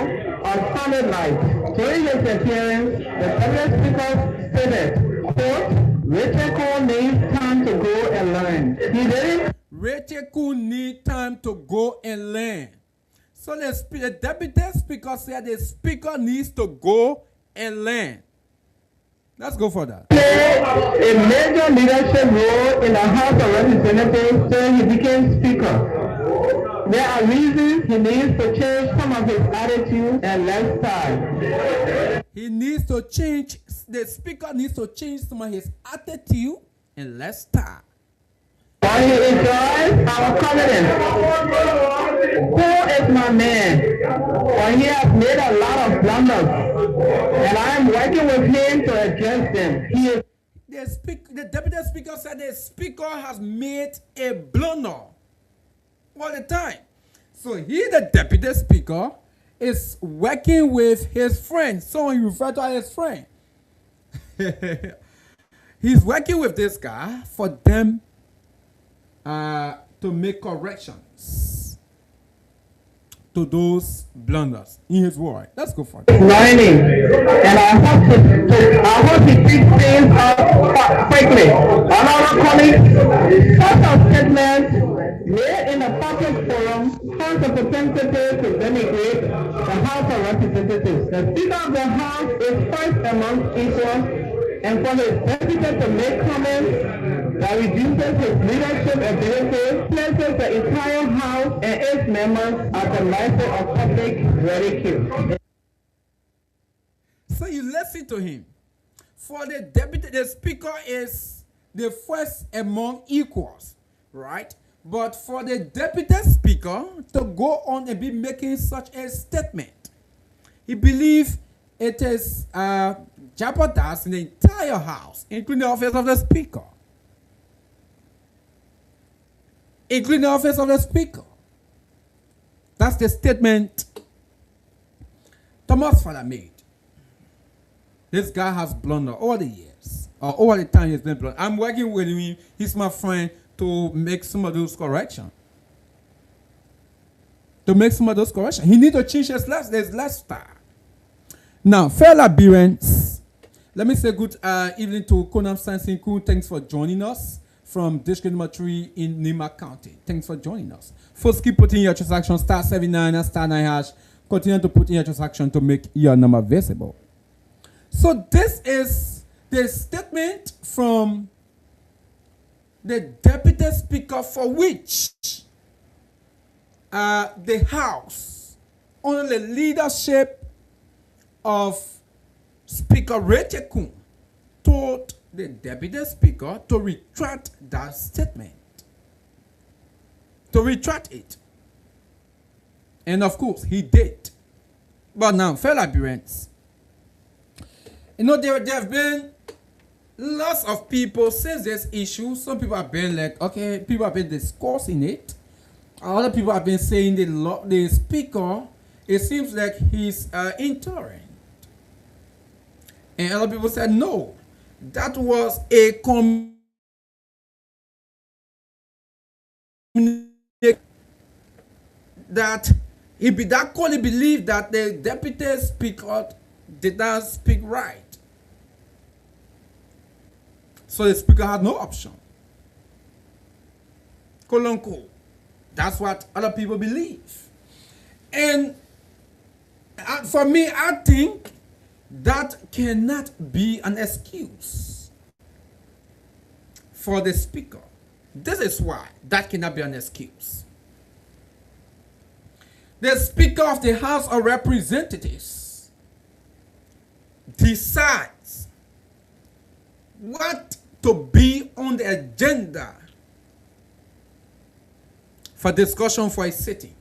on Sunday night. During his appearance, the Deputy Speaker stated, quote, Rachel Cole needs time to go and learn. He didn't. Rachel Cole needs time to go and learn. So the Deputy Speaker said the Speaker needs to go and learn. Let's go for that. Played a major leadership role in the House of Representatives till he became Speaker. There are reasons he needs to change some of his attitude and lifestyle. He needs to change, the Speaker needs to change some of his attitude and lifestyle. While he enjoys our confidence, who is my man? For he has made a lot of blunders, and I am working with him to address them. He is the Deputy Speaker said the Speaker has made a blunder all the time. So he, the Deputy Speaker, is working with his friend. Someone he referred to as his friend. He's working with this guy for them to make corrections to those blunders in his word. Let's go for it. Learning, and I hope he picks things up quickly. Another colleague, such a statement made in a public forum has the propensity to denigrate the House of Representatives. The Speaker of the House is first among equals, and for his deputy to make comments that reduces his leadership ability, places the entire House and its members at the mercy of public ridicule. So you listen to him. For the deputy, the Speaker is the first among equals, right? But for the Deputy Speaker to go on and be making such a statement, he believes it is jeopardizing the entire House, including the office of the Speaker. Including the office of the Speaker. That's the statement Thomas Farah made. This guy has blundered all the years, or all the time he's been blundered. I'm working with him. He's my friend to make some of those corrections. He needs to change his lifestyle. Now, fellow parents, let me say good evening to KONAH Sansinkun. Thanks for joining us from District number 3 in Nima County. Thanks for joining us. First, keep putting your transaction *79 and *9#. Continue to put in your transaction to make your number visible. So this is the statement from the Deputy Speaker for which the House, under the leadership of Speaker Rachel Kun, told the Deputy Speaker to retract that statement. To retract it. And of course, he did. But now, fellow parents, you know, there have been lots of people since this issue. Some people have been like, okay, people have been discussing it. Other people have been saying the Speaker, it seems like he's intolerant. And other people said, no, that was a that that Coley believed that the Deputy Speaker did not speak right. So the Speaker had no option. Kolonko. That's what other people believe. And for me, I think that cannot be an excuse for the Speaker. This is why that cannot be an excuse. The Speaker of the House of Representatives decides what to be on the agenda for discussion for a sitting.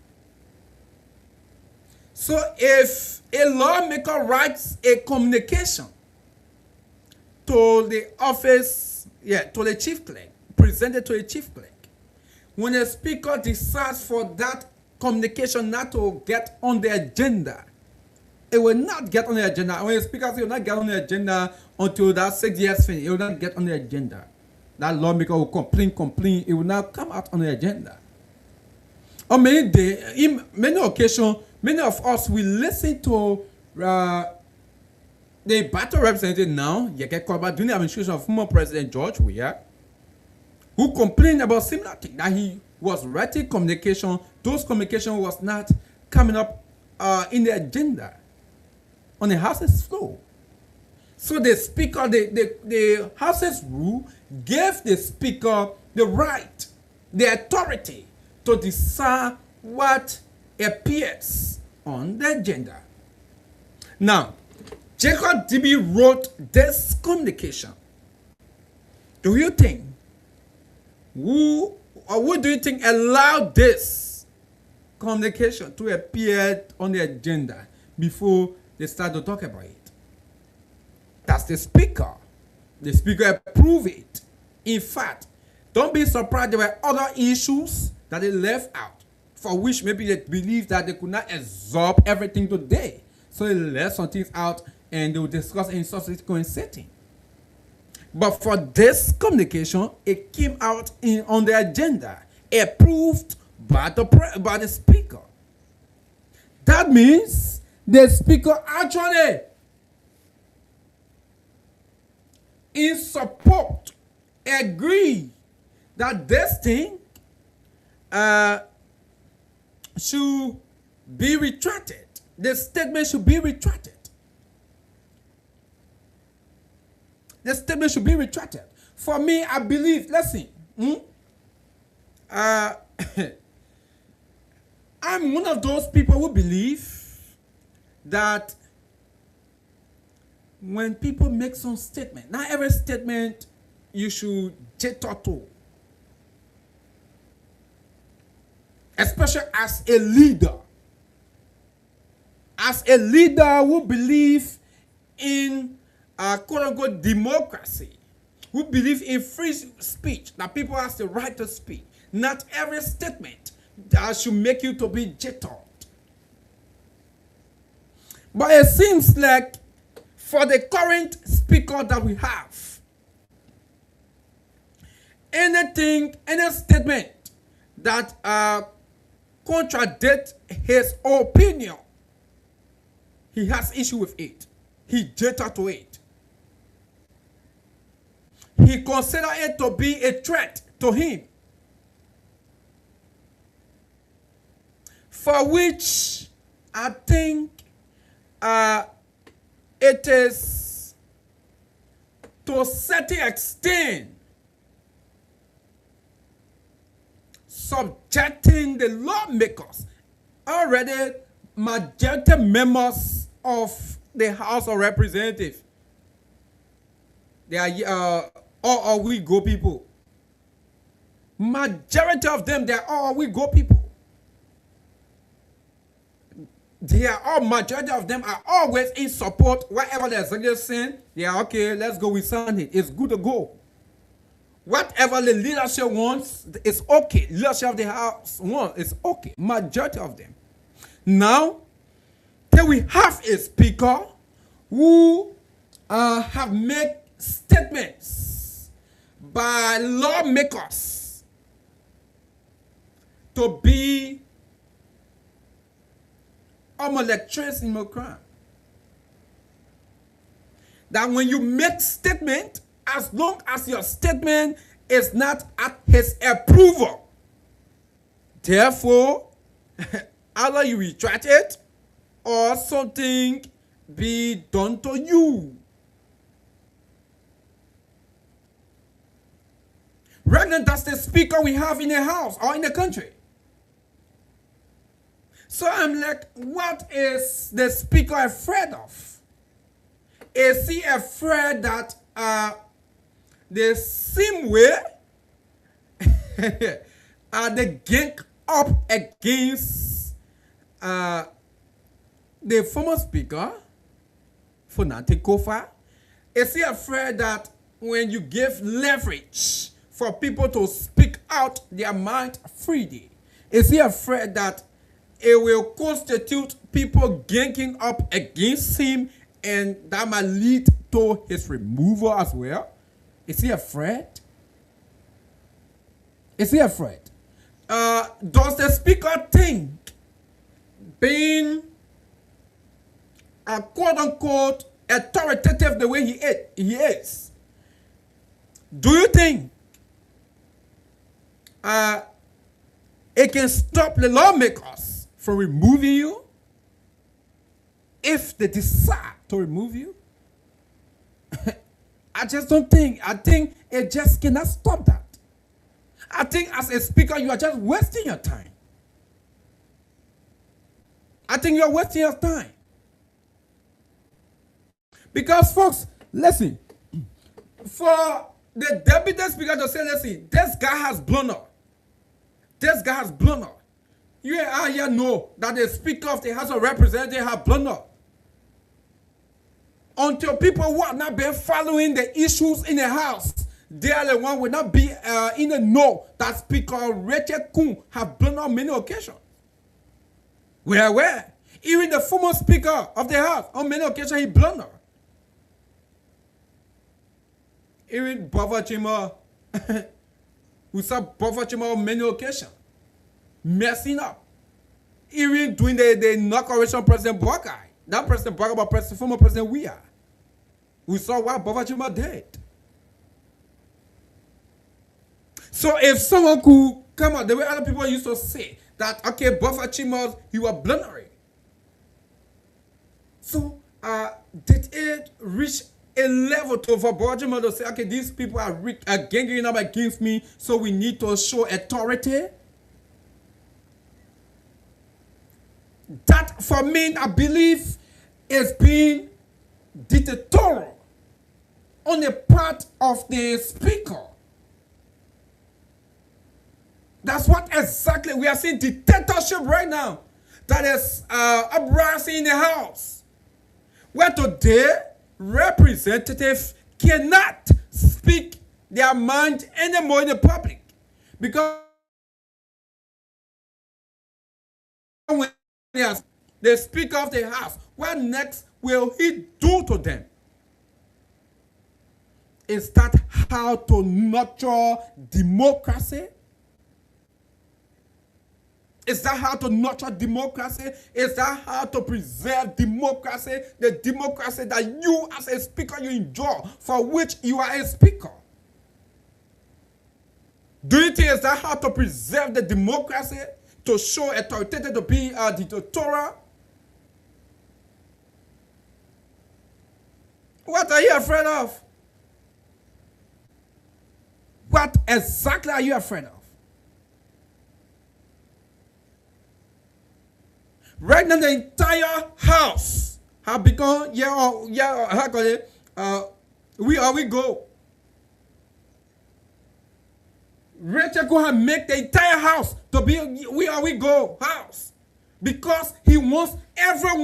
So if a lawmaker writes a communication to the office, to the chief clerk, presented to the chief clerk, when the speaker decides for that communication not to get on the agenda, it will not get on the agenda. When the speaker says it will not get on the agenda until that 6 years finish, it will not get on the agenda. That lawmaker will complain, it will not come out on the agenda. On many days, in many occasions, many of us will listen to the battle representative now, during the administration of former President George Weah, who complained about similar thing, that he was writing communication, those communication was not coming up in the agenda on the House's floor. So the speaker, the House's rule gave the speaker the right, the authority to decide what appears on the agenda. Now, Jacob D.B. wrote this communication. Do you think who do you think allowed this communication to appear on the agenda before they start to talk about it? That's the speaker. The speaker approved it. In fact, don't be surprised there were other issues that they left out, for which maybe they believe that they could not absorb everything today. So they left some things out and they will discuss in subsequent setting. But for this communication, it came out on the agenda, approved by the speaker. That means the speaker actually in support, agree that this thing should be retracted. The statement should be retracted. The statement should be retracted. For me, I believe, listen, I'm one of those people who believe that when people make some statement, not every statement you should cater to. Especially as a leader. As a leader who believes in quote-unquote democracy, who believe in free speech, that people have the right to speak. Not every statement that should make you to be jittered. But it seems like for the current speaker that we have, any statement that contradicts his opinion, he has issue with it. He jittered to it. He considers it to be a threat to him, for which I think it is to a certain extent subjecting the lawmakers, already majority members of the House of Representatives. They are all we go people. Majority of them, they are all we go people. They are all, majority of them are always in support. Whatever the executive saying, they are okay, let's go with something. It's good to go. Whatever the leadership wants, it's okay. Leadership of the House wants, it's okay. Majority of them. Now, then we have a speaker who have made statements by lawmakers to be electricians in my crime. That when you make statement, as long as your statement is not at his approval, therefore, either you retract it or something be done to you. Right now, that's the speaker we have in the house or in the country. So I'm like, what is the speaker afraid of? Is he afraid that the same way they gang up against the former speaker, Fonate Kofa? Is he afraid that when you give leverage for people to speak out their mind freely, is he afraid that it will constitute people ganging up against him and that might lead to his removal as well? Is he afraid? Is he afraid? Does the speaker think being a quote-unquote authoritative the way he is, do you think it can stop the lawmakers from removing you if they decide to remove you? I just don't think. I think it just cannot stop that. I think as a speaker, you are just wasting your time. I think you are wasting your time. Because, folks, listen, for the deputy speaker to say, listen, this guy has blown up. This guy has blown up. You and I here know that the Speaker of the House of Representatives has blown up. Until people who have not been following the issues in the House, they are the one who will not be in the know that Speaker Rachel Kuhn has blown up many occasions. We are aware. Even the former Speaker of the House, on many occasions, he blown up. Even Bova Chima, we saw Bova Chima on many occasions, messing up. Even during the inauguration of President Buakai, that President Buakai, but former President Weah, we saw what Bova Chima did. So if someone could come out, the way other people used to say, that, okay, Bova Chima, he was blundering. So, did it reach a level to for Bojima to say, okay, these people are ganging up against me, so we need to show authority? That, for me, I believe, is being dictatorial on the part of the speaker. That's what exactly we are seeing, dictatorship right now. That is uprising in the House. Where today, representatives cannot speak their mind anymore in the public. Because when the Speaker of the House, what next will he do to them? Is that how to nurture democracy? Is that how to nurture democracy? Is that how to preserve democracy? The democracy that you as a speaker you enjoy, for which you are a speaker. Do you think is that how to preserve the democracy? To show authority, to be dictatorial? What are you afraid of? What exactly are you afraid of? Right now, the entire House have become, how call it, we go. Rachel Kuhn have made the entire House to be we go House. Because he wants every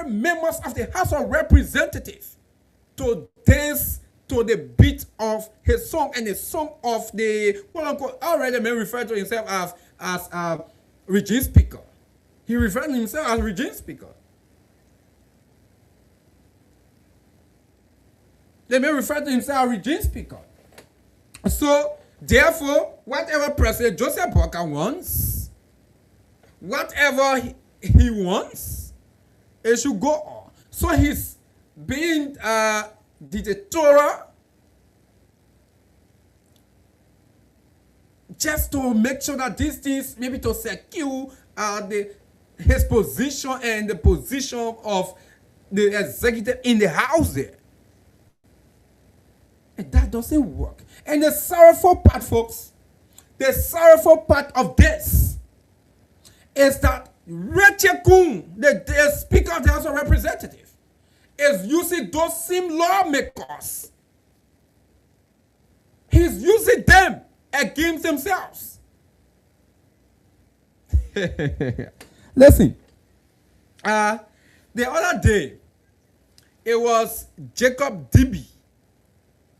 members of the House of Representatives to dance to the beat of his song and the song of the, quote unquote, already may refer to himself as regime speaker. He referred to himself as regime speaker. They may refer to himself as regime speaker. So, therefore, whatever President Joseph Boakai wants, whatever he wants, it should go on. So he's being dictatorial just to make sure that these things, maybe to secure his position and the position of the executive in the House there. And that doesn't work. And the sorrowful part, folks, the sorrowful part of this is that Rachel Kuhn, the Speaker of the House of Representatives, is using those same lawmakers. He's using them against themselves. Listen, the other day, it was Jacob Dibby,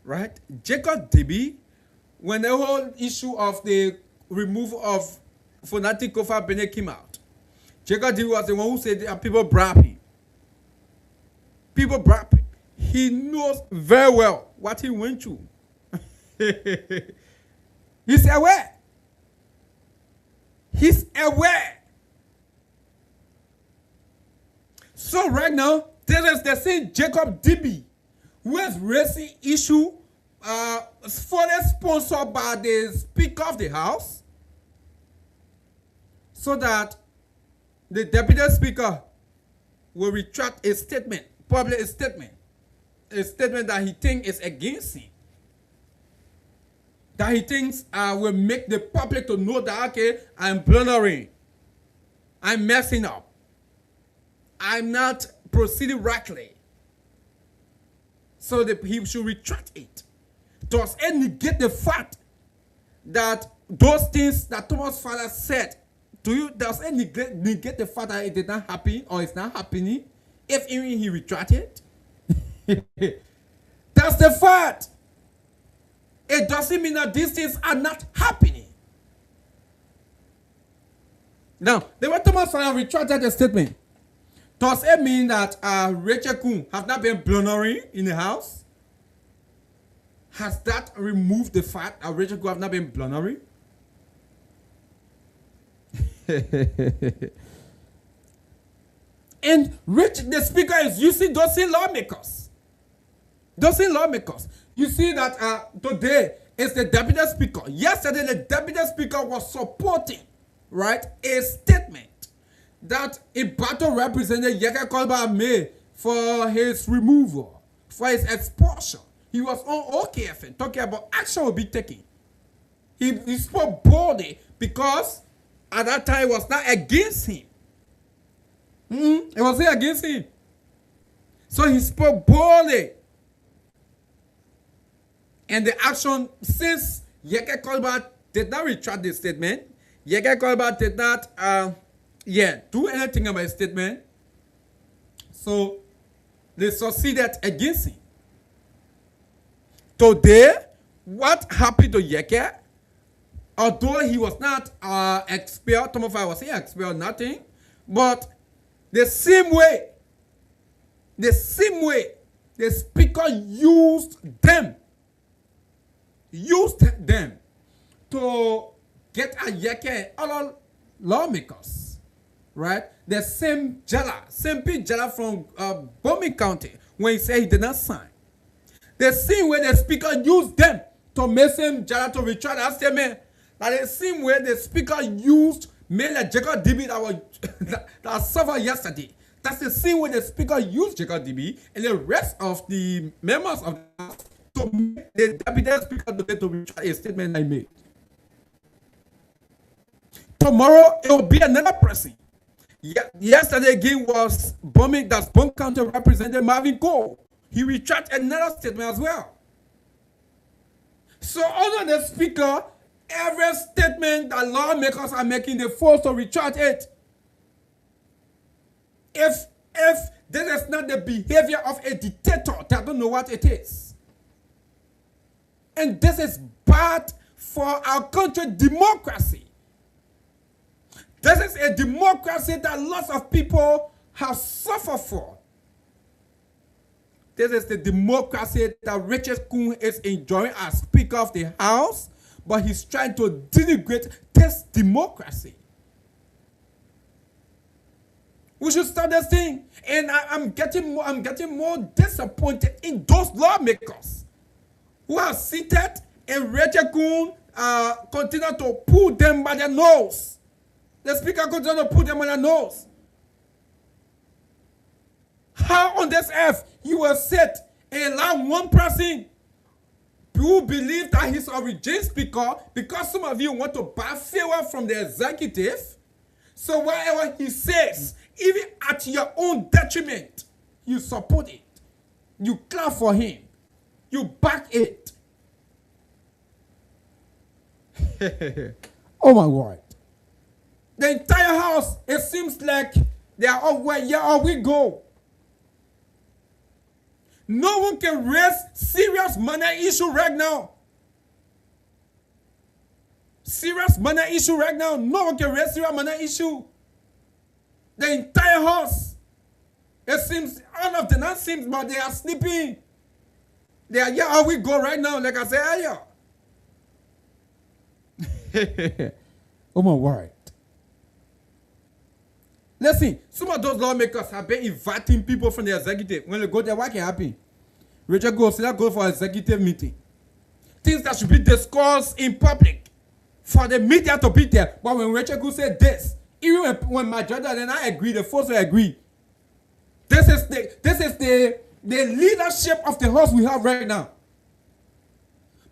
right? Jacob Dibby, when the whole issue of the removal of Fonati Kofa Bene came out, Jacob Dibby was the one who said that people brap him. People brap him. He knows very well what he went through. He's aware. He's aware. So right now, there is the same Jacob Dibby who is raising issue fully sponsored by the Speaker of the House, so that the Deputy Speaker will retract a statement, public a statement that he thinks is against him, that he thinks will make the public to know that, okay, I'm blundering, I'm messing up, I'm not proceeding rightly, so that he should retract it. Does it negate the fact that those things that Thomas' father said, does it negate the fact that it did not happen or it's not happening if even he retracted? That's the fact. It doesn't mean that these things are not happening. Now, the way Thomas' father retracted the statement, does it mean that Rachel Kuhn have not been blundering in the house? Has that removed the fact that Rachel Kuhn have not been blundering? And the Speaker is using those same lawmakers. Those same lawmakers. You see that today is the Deputy Speaker. Yesterday, the Deputy Speaker was supporting, right, a statement that a battle Representative Yeke Kolba made for his removal, for his expulsion. He was on OKFN talking about action will be taken. He spoke boldly because at that time it was not against him. It was not against him. So he spoke boldly. And the action, since Yeke Kolba did not retract the statement, Yeke Kolba did not do anything about his statement. So they succeeded against him. Today, what happened to Yeke, although he was not expelled, Tomofa was saying expelled, nothing, but the same way the Speaker used them to get a Yeke and other lawmakers, right? The same Pete Jala from Bombing County, when he said he did not sign. The same way the Speaker used them to make him Jala to retract that statement, like the same way the Speaker used Mayor Jacob Dibby that suffered yesterday. That's the same way the Speaker used Jacob Dibby and the rest of the members of the House to make the Deputy Speaker to retract a statement I made. Tomorrow it will be another person. Yesterday again was Bombing County Representative Marvin Cole. He retracted another statement as well. So under the Speaker, every statement that lawmakers are making, they're forced to retract it. If this is not the behavior of a dictator, they don't know what it is. And this is bad for our country democracy. This is a democracy that lots of people have suffered for. This is the democracy that Richard Kuhn is enjoying as Speaker of the House, but he's trying to denigrate this democracy. We should stop this thing. And I'm getting more disappointed in those lawmakers who are seated and Richard Kuhn continue to pull them by their nose. The Speaker continues to pull them by their nose. How on this earth you will sit and allow one person who believe that he's a regime speaker, because some of you want to buy favor from the executive, So whatever he says, even at your own detriment, you support it. You clap for him. You back it. Oh my word. The entire house, it seems like they are all where we go. No one can raise serious money issue right now. Serious money issue right now. No one can raise serious money issue. The entire house. It seems, all of them, not seems, but they are sleeping. They are, how we go right now, like I said earlier. Oh my word. Listen, some of those lawmakers have been inviting people from the executive. When they go there, what can happen? Rachel goes, let's go for an executive meeting. Things that should be discussed in public for the media to be there. But when Rachel goes say this, even when my judge and I agree, the folks will agree. This is the leadership of the house we have right now.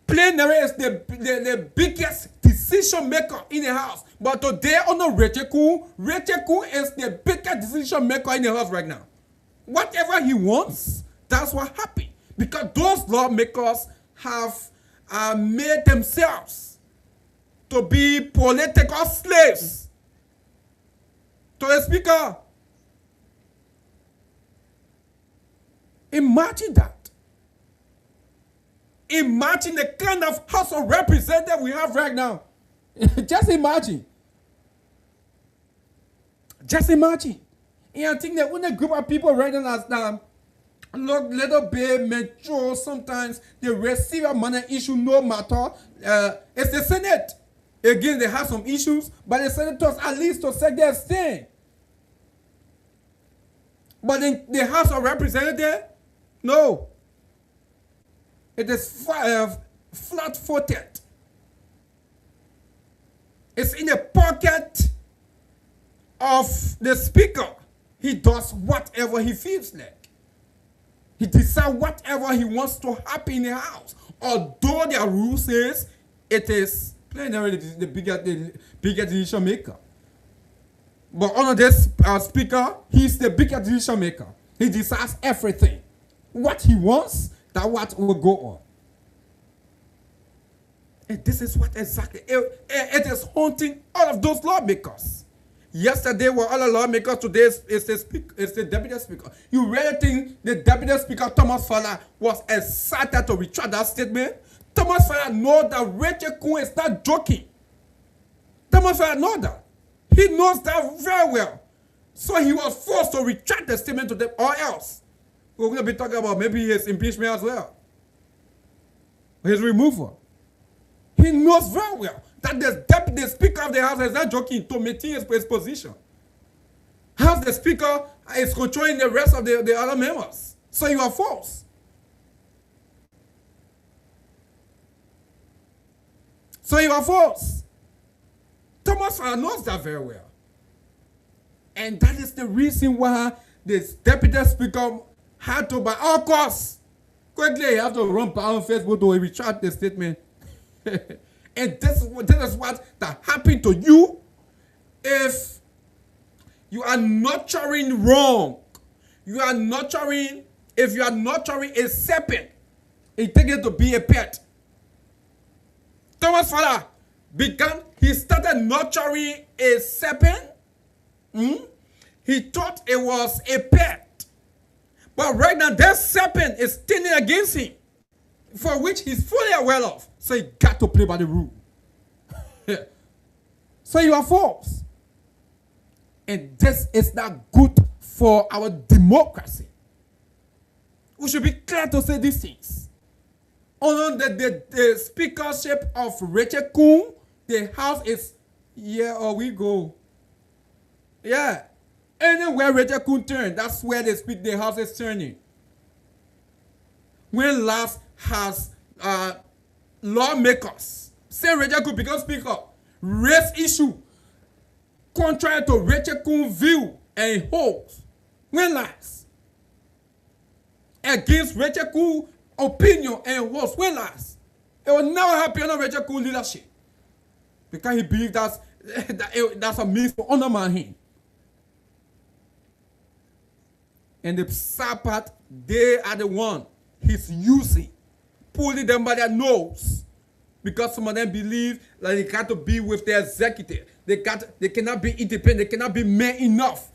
Plenary is the biggest decision maker in the house. But today, under Rachel Kuhn is the biggest decision maker in the house right now. Whatever he wants, that's what happens. Because those lawmakers have made themselves to be political slaves to the speaker. Imagine that. Imagine the kind of House of Representatives we have right now. Just imagine. Just imagine. And I think that when a group of people right now look little bit mature, sometimes they receive a money issue no matter. It's the Senate. Again, they have some issues, but the senators at least to say their stand. But in the House of Representatives, no. It is flat-footed. It's in the pocket of the speaker. He does whatever he feels like. He decides whatever he wants to happen in the house. Although their rule says it is plenary, the bigger decision maker. But under this speaker, he's the bigger decision maker. He decides everything. What he wants, that's what will go on. And this is what exactly, it is haunting all of those lawmakers. Yesterday were all the lawmakers, today is the deputy speaker. You really think the deputy speaker, Thomas Fowler, was excited to retract that statement? Thomas Fowler knows that Rachel Kuhn is not joking. Thomas Fowler knows that. He knows that very well. So he was forced to retract the statement to them, or else we're going to be talking about maybe his impeachment as well. His removal. He knows very well that the deputy speaker of the house is not joking to maintain his position. House the speaker is controlling the rest of the other members. So you are forced. So you are forced. Thomas knows that very well. And that is the reason why this deputy speaker had to, by all costs, quickly have to run on Facebook to retract the statement. And this is what that happened to you if you are nurturing wrong. If you are nurturing a serpent, it takes it to be a pet. Thomas Fowler he started nurturing a serpent. He thought it was a pet. But right now, that serpent is standing against him, for which he's fully aware of. So he got to play by the rule. So you are forced. And this is not good for our democracy. We should be clear to say these things. Under the speakership of Rachel Kuhn, the house is, we go. Yeah. Anywhere Rachel Kuhn turns, that's where the house is turning. When last has lawmakers, say Rachel Kuhn become speaker, raise issue contrary to Rachel Kuhn's view and holds? When last? Against Rachel Kuhn's opinion and holds? When last? It will never happen under Rachel Kuhn's leadership. Because he believes that That's a means to undermine him. And the sad part, they are the one he's using, pulling them by their nose. Because some of them believe that they got to be with the executive. They cannot be independent. They cannot be men enough.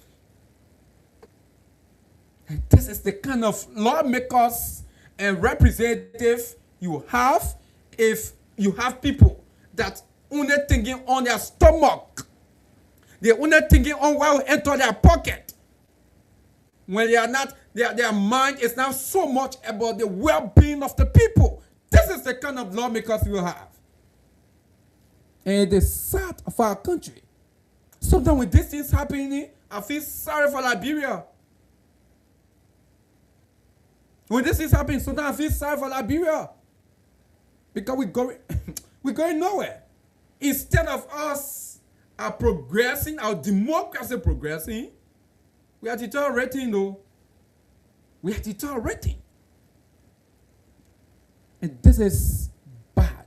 And this is the kind of lawmakers and representatives you have if you have people that only thinking on their stomach. They're only thinking on what will enter their pocket. When they are not, their mind is not so much about the well-being of the people. This is the kind of lawmakers we have. And it is sad for our country. Sometimes when these things happening, I feel sorry for Liberia. When this is happening, sometimes I feel sorry for Liberia. Because we're going nowhere. Instead of us progressing, our democracy progressing, we are deteriorating though. We are deteriorating. And this is bad.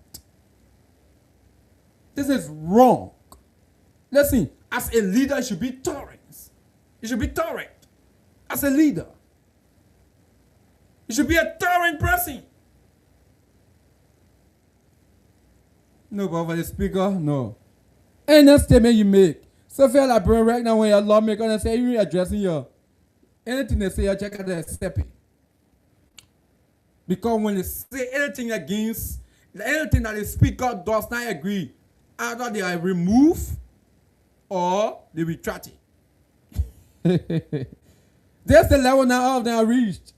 This is wrong. Listen, as a leader, you should be tolerant. You should be tolerant. As a leader. You should be a tolerant person. No, but for the speaker, no. Any statement you make. So feel like right now when you're lawmaker and say you're addressing your anything they say, you check out the step. Because when they say anything against anything that the speaker does not agree, either they are removed or they retract it. That's the level now of them reached.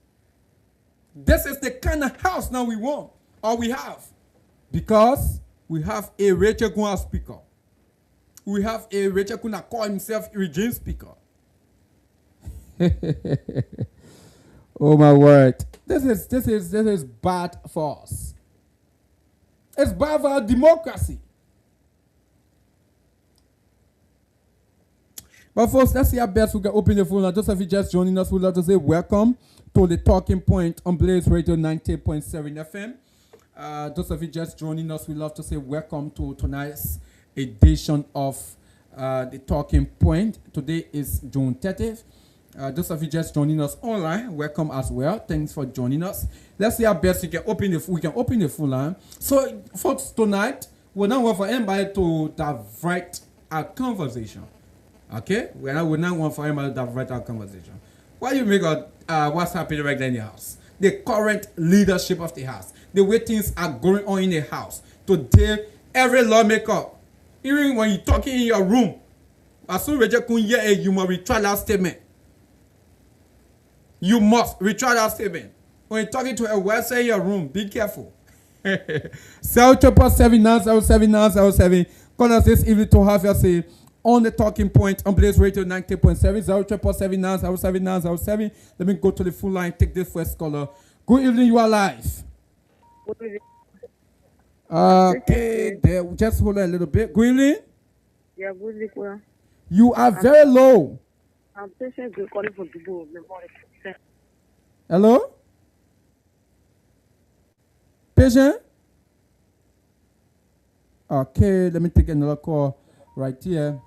This is the kind of house now we want or we have. Because we have a Rachel Gua speaker. We have a Rachel Kuna call himself regime speaker. Oh my word. This is bad for us. It's bad for our democracy. But first, let's see our best we can open the phone. Just if you just joining us, we'd love to say welcome to the Talking Point on Blaze Radio 90.7 FM. Just if you just joining us, we'd love to say welcome to tonight's edition of the Talking Point. Today is June 30th. Those of you just joining us online, welcome as well. Thanks for joining us. Let's see how best we can open the phone line. So, folks, tonight we don't want for anybody to divert our conversation. Okay, we not want for anybody to divert our conversation. What do you make of what's happening right now in the house? The current leadership of the house, the way things are going on in the house today. Every lawmaker. Even when you're talking in your room, as soon as you must retract that statement. You must retract that statement. When you're talking to a website in your room, be careful. 077-7907-7907. Call us this evening to have your say on the Talking Point on Blaze Radio 90.7. 077-7907-7907. Let me go to the full line, take this first caller. Good evening, you are live. Good evening. Okay, there, just hold on a little bit. Good evening. Yeah, good evening. You are very low. I'm patient calling from Dubu. Hello? Patient? Okay, let me take another call right here.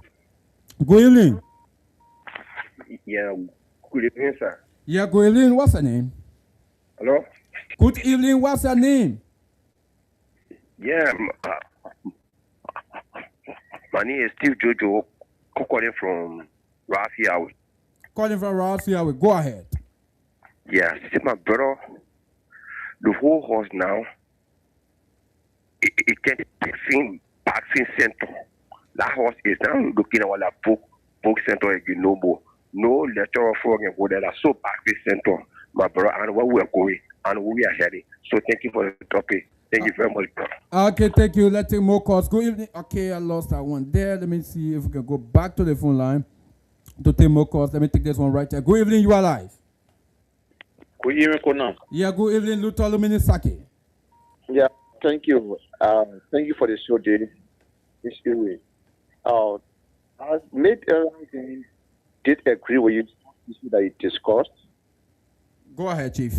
Good evening. Yeah, good evening, sir. Yeah, good evening. What's your name? Hello? Good evening. What's your name? Yeah, my name is Steve Jojo, calling from Rafia. Calling from Rafia. Go ahead. Yeah, see my brother, the whole house now, it can be vaccine center. That house is now looking at what book center again, no more. No lecture for and go there. So vaccine center, my brother, and where we are going and where we are heading. So thank you for the topic. Thank you very much, bro. Okay, thank you. Let's take more calls. Good evening. Okay, I lost that one there. Let me see if we can go back to the phone line to take more calls. Let me take this one right there. Good evening. You are live. Good evening, KONAH. Yeah, good evening, Luther Luminisaki. Yeah, thank you. Thank you for the show, David. This evening. I made everything did agree with you issue that you discussed. Go ahead, Chief.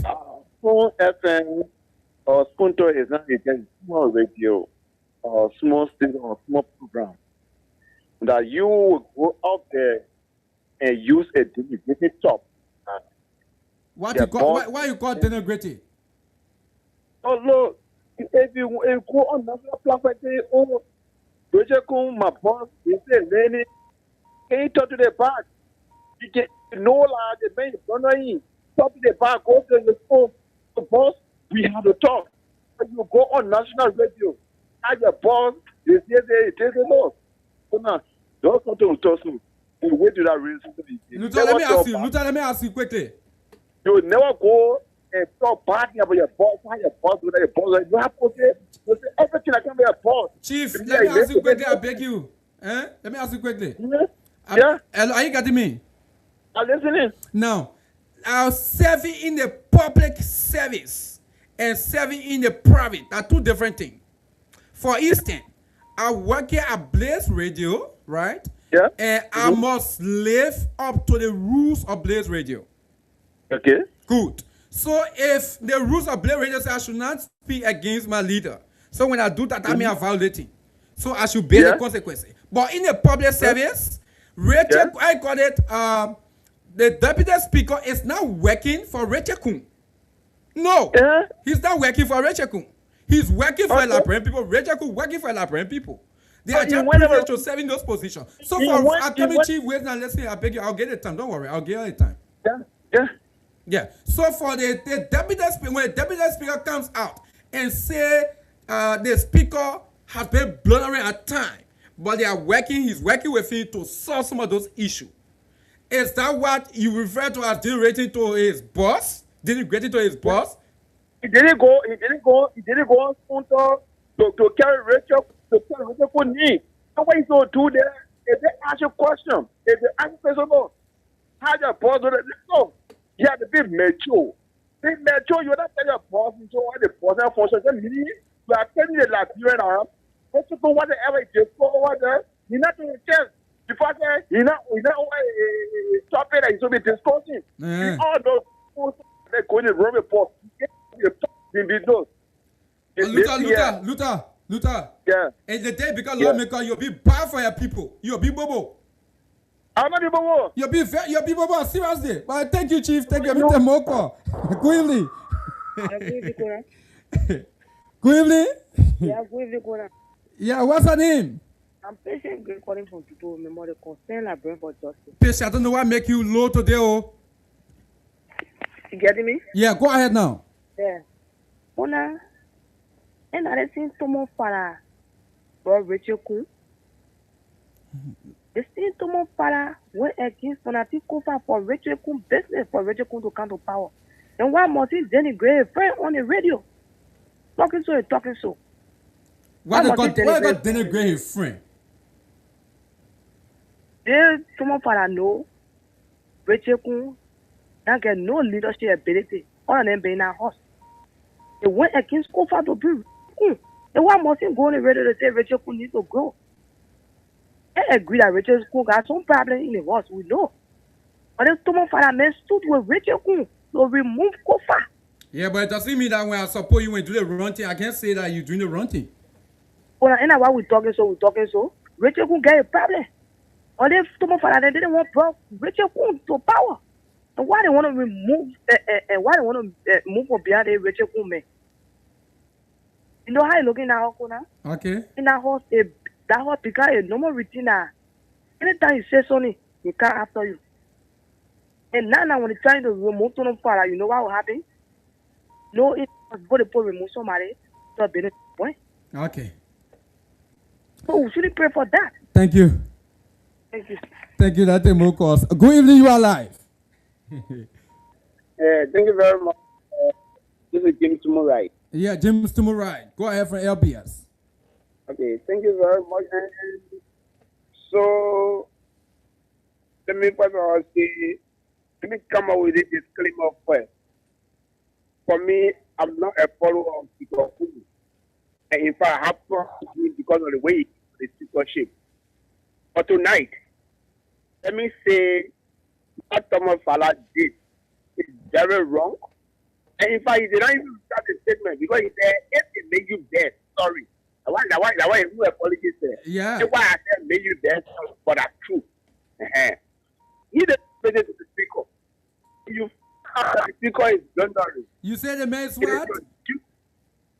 Small FM or Spunto is not a small radio or small station or small program. that you will go up there and use a denigrating top. What you call? Why you call denigrating? Oh look, if you go on national platform, oh, my boss, you say, Lenny, can you talk to the back? You get no lie, the man is running. Talk to the back, go to the phone. The boss, we have to talk. When you go on national radio, as your boss, they say no. So now, don't come to talk to me. Wait to that reason. Luther, let me ask you quickly. You will never go and talk badly about your boss, how your boss, whether your boss, you have to say everything that can be your boss. Chief, let me ask you quickly, I beg you. Let me ask you quickly. Yeah? Are you getting me? I'm listening. Now, serving in the public service and serving in the private are two different things. For instance, I work here at Blaze Radio, right? Yeah. And I must live up to the rules of Blaze Radio. Okay. Good. So if the rules of Blaze Radio say I should not speak against my leader, so when I do that, I mean I'm violating. So I should bear the consequences. But in the public service, Rachel, I call it, the deputy speaker is not working for Rachel Kun. No, he's not working for Rachel Kun. He's working for Labrand people. Rachel Kun working for Labrand people. They are just privileged to serve in those positions. So for upcoming chief, wait now, let's see, I beg you, I'll get the time. Don't worry, I'll get you the time. Yeah. So for the deputy speaker, when the deputy speaker comes out and say the speaker has been blundering at time, but they are working, he's working with him to solve some of those issues. Is that what you refer to as denigrating to his boss? Denigrating to his boss? He didn't go on sponsor to carry Rachel for me. So what he's going to do there, if they ask you a question, if they ask you a question, how your boss do that? No. You have to be mature. Be mature, you're not telling your boss, so what the boss has functions. You are telling the Liberian arm, whatever it is, you're not doing a chance. Because you're not topic that you should be discussing. All those people they're going to run report. Luther. Yeah. And the day because lawmaker, you'll be bad for your people. You'll be bobo. I'm not bobo. You'll be bobo, seriously. But thank you, Chief. Thank you, Mr. Moko. Good evening. Good evening. Yeah, good evening, KONAH. Yeah, what's her name? I'm patient great calling from people memorial concern Labrand for justice. Patient, I don't know what make you low today, oh. You getting me? Yeah, go ahead now. Yeah. KONAH, and I think someone for Rachel Kun. The same someone went against fanatic for Rachel Kun business for Rachel Kun to come to power. Then why must he denigrate a friend on the radio? Talking so. Why they got denigrate his friend? There's someone know Rachel Kun don't get no leadership ability. All of them being a host. They went against Kofa to be Kun. And why must he go on the radio to say Rachel Kun needs to grow? I agree that Rachel Kun got some problem in the house, we know. But then someone man stood with Rachel Kun to remove Kofa. Yeah, but it doesn't mean that when I support you when you do the wrong thing, I can't say that you're doing the wrong thing. Well, and why we talking so. Rachel Kun get a problem. Or they someone they didn't want Rachel Kun to power. And why they want to remove move from behind the Rachel Kun man? You know how you looking now, KONAH? Okay. In that house, that house because a normal routine. Anytime you say something, he come after you. And now when you're trying to remove them far, you know what will happen? No, it's going to remove somebody to a benefit point. Okay. So we should pray for that. Thank you. Thank you. Thank you, that's a more cost. Good evening, you are live. Thank you very much. This is James Tumurai. Yeah, James Tumurai. Go ahead for LBS. Okay, thank you very much. And so, let me come up with a disclaimer first. For me, I'm not a follower of Speaker Kun. And in fact, I have to because of the way the speakership. But tonight, let me say what Thomas Fala did is very wrong. And in fact, he did not even start the statement because he said, if they make you dead, sorry. Why who a politics there? Yeah. Why I said may you there for that truth. He the president to the speaker. You the speaker is blundering. You said the man is what?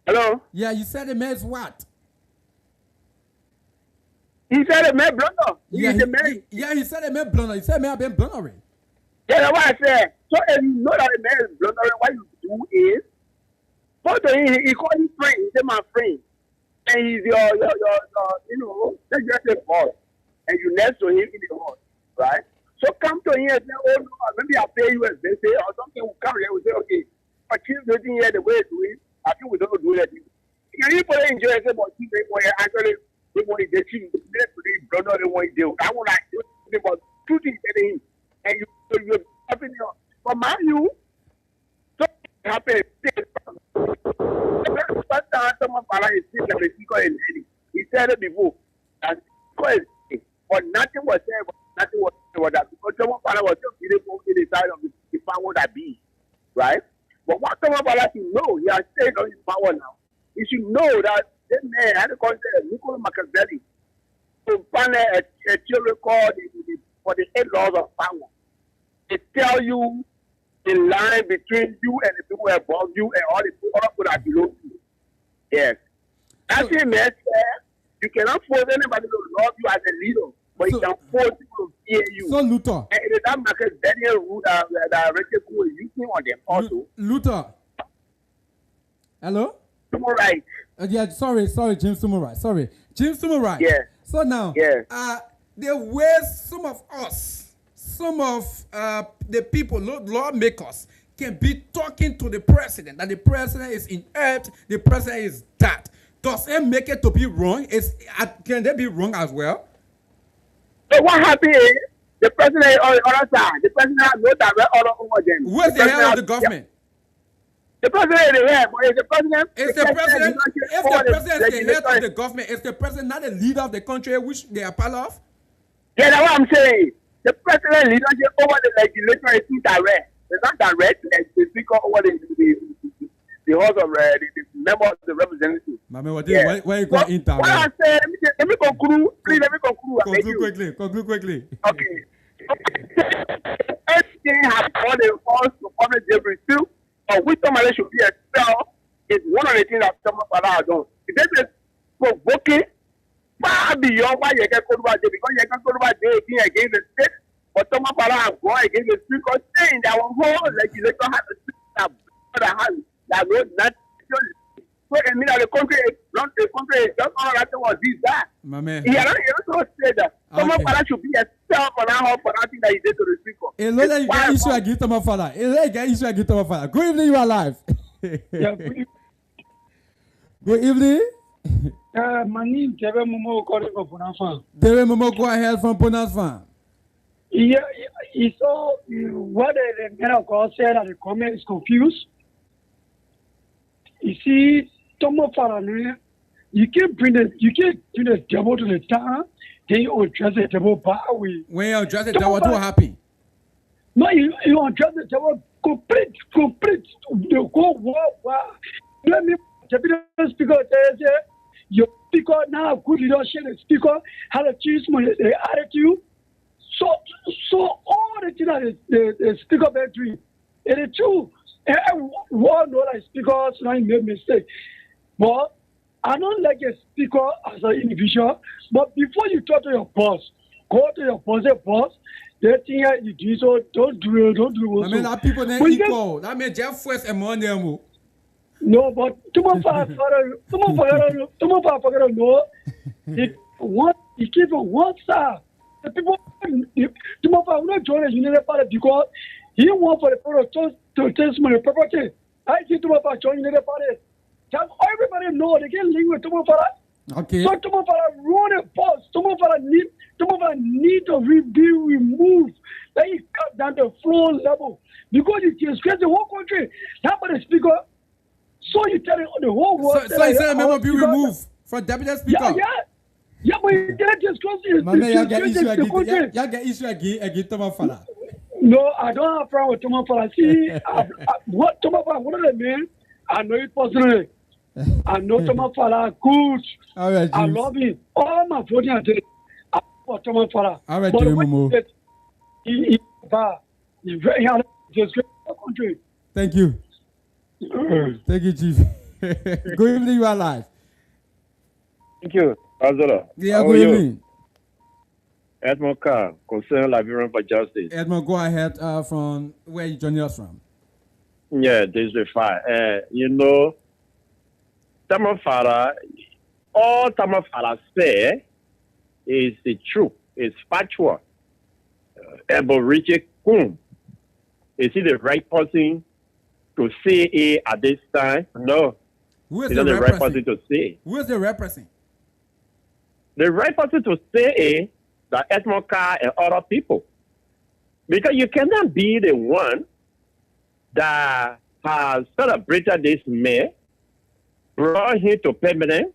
Hello? Yeah, you said the man is what? He said the man blunder. Yeah, He's the man. he said the man blunder. He said man have been blundering. Yeah, that's what I said. So if you know that the man is blundering, what you do is, first of all, he called his friend. He said my friend. And he's your you know, that's just a boss. And you next to him in the hall, right? So come to him and say, oh no, maybe I'll pay you as they say, or something will come here and say, okay, but she's doing here the way to do it, I think we don't do that. Can you put it in jail and say, but she actually they want to get you, they brother, they want to do. I want to do it, but two things telling him. And you're happy, but mind you, so happy. He said it before. And but nothing was said, nothing was that because someone was just beautiful in the side of the power that be. Right? But what someone should know, he has stayed on his power now. He should know that this man had to consider Nicola Machiavelli to find a theory called for the 8 laws of power. It tell you the line between you and the people above you and all the people that belong to you. Yes. That's it, man. You cannot force anybody to love you as a leader, but you can force people to fear you. So, Luther. And it is that Machiavellian rule that Rachel is using on them also. Luther. Hello? Summarize. Yeah, sorry, James Summarize. Sorry. James Summarize. Yeah. So now, the way some of us, some of the people, lawmakers, can be talking to the president, that the president is inert, the president is that. Does it make it to be wrong? Can they be wrong as well? So what happened is, the president is on the other side. The president has no direct order over them. Who is the head of the government? The president is the head, but is the president... If the president is the head of the government, is the president not the leader of the country which they are part of? Yeah, that's what I'm saying. The president leadership over the legislature is indirect. It's not direct, like the speaker over the house of the member of the representatives. Mama, where you going indirect? What I said, let me conclude. Please, let me conclude. Conclude quickly. Okay. Everything has all the force to public debris still, or which somebody should be expelled is one of the things that some of us have done. If they is provoking far beyond what you can go about because you can go about anything against the state, but some of us have gone against the speaker saying that our whole legislature has a system that knows not. So I mean that the country is just all that was this that. My man. He also said that some of us should be expelled for nothing that he did to the speaker. It looks like you got issue against my father. It looks like you got issue against my father. Good evening, you are live. Good evening. My name is Deve Momo calling from Bonans Farm. Deve Momo, go ahead from Bonans Farm. Yeah, so what the man of God said at the comment is confused. You see, Tomo Farane, you can't bring the devil to the town, then you address the devil way. When you address the devil, what will happen? No, you address the devil complete, the whole war. Let me, the speaker says, your speaker now, good leadership, the speaker had a choose the attitude. So all the things that the speaker been doing, it is true. Everyone know that speakers not make mistake. But I don't like a speaker as an individual. But before you talk to your boss, go to your boss, say, boss, the thing you do, so don't do it. I mean, that people then equal. That means Jeff first among them. No, but tomorrow, no. He keep on one side. The people, tomorrow, will not join the United Party because he want for the people to test my property. I see tomorrow join the Party. Everybody know they can link with tomorrow. Okay. So tomorrow run a boss. Tomorrow need to be removed. Then he cut down the floor level because it disgrace the whole country. That by the speaker. So you tell the whole world. So you say a member be removed from deputy speaker. Yeah, but you can't discuss it. You get issue against Thomas Fala. No, I don't have a problem with Thomas Fala. See, what Thomas Fala, one of the men, I know it personally. I know Thomas Farah good. All right, I James. love him. All my voting are there. I for Thomas Farah. All right, But Jerry when Momo. he had disgrace the country. Thank you. Thank you, Chief. Good evening, you are live. Thank you, Azora. Yeah, How good are you? evening. Edmond Carr, concerned Liberian for Justice. Edmond, go ahead from where you joining us from. Yeah, this is fine. You know, Thomas Farah, all Thomas Farah say is the truth, is factual. But Richard Kum, is he the right person to say it at this time? No. Who is he's the not the right person to say. Who is the represent? The right person to say it that Edmond Carr and other people. Because you cannot be the one that has celebrated this man, brought him to permanent,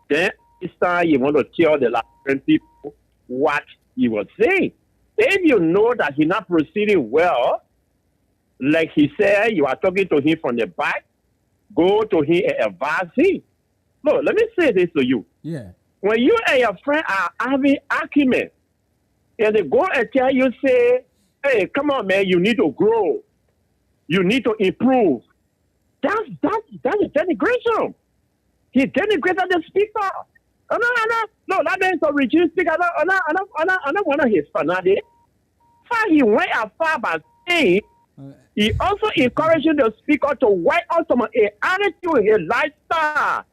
then this time you want to tell the Liberian people what he was saying. If you know that he's not proceeding well, like he said, you are talking to him from the back, go to him and advise him. Look, let me say this to you. Yeah. When you and your friend are having argument, and they go and tell you, say, hey, come on, man, you need to grow. You need to improve. That's a denigration. He denigrated the speaker. No, that means a regime speaker. I don't want to hear fanatic. He went as far by saying he also encouraged the speaker to work on some attitude, his lifestyle.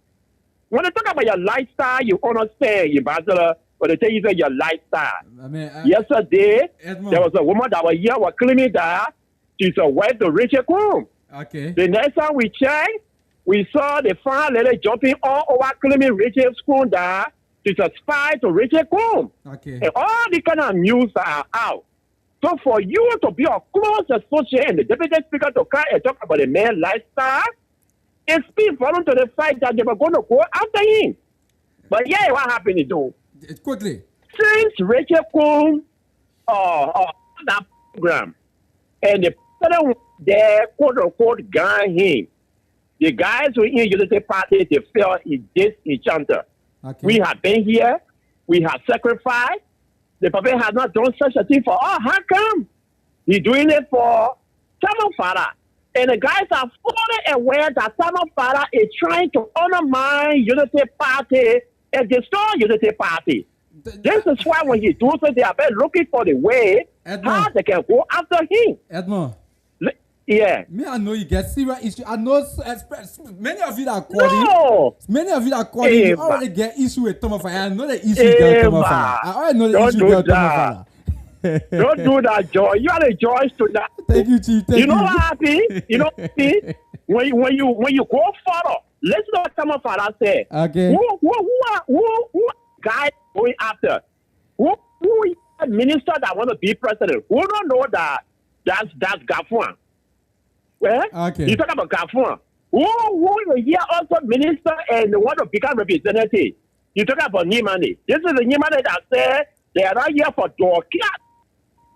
When they talk about your lifestyle, you understand, you bachelor, but they tell you that your lifestyle. Yesterday, there was a woman that was here, was claiming that she's a wife to Richard Kum. Okay. The next time we checked, we saw the fine lady jumping all over claiming Richard Kum that she's a spy to Richard Kum. Okay. And all the kind of news are out. So for you to be a close associate and the deputy speaker to come and talk about the man's lifestyle, it speaks volume to the fact that they were going to go after him. But yeah, what happened is though? Quickly. Since Richard Kum that program, and the president there, quote unquote, got him. The guys who in Unity Party, they felt in this enchanter. Okay. We have been here, we have sacrificed. The Papa has not done such a thing for us. How come? He's doing it for Thomas Farah. And the guys are fully aware that Thomas Farah is trying to undermine Unity Party and destroy Unity Party. This is why when he does it, they are looking for the way how they can go after him. Edmond. Yeah. Me, I know you get serious issue. I know many of you that are calling. No. Many of you that are calling, you already get issue with Thomas Farah. I know the issue with Thomas Farah. I already know the issue with Thomas Farah. Don't do that, Joy. You are the Joyce to that. Thank you, Chief. Thank you know what happened? You know what happened? When you go further, listen to what Thomas Farah said. Okay. Who guys going after? Who is the minister that want to be president? Who don't know that's Gafwan? Well, okay. You talk about Gafwan. Who is here also minister and want to become representative? You talk about Nimani. This is the Nimani that said they are not here for door class.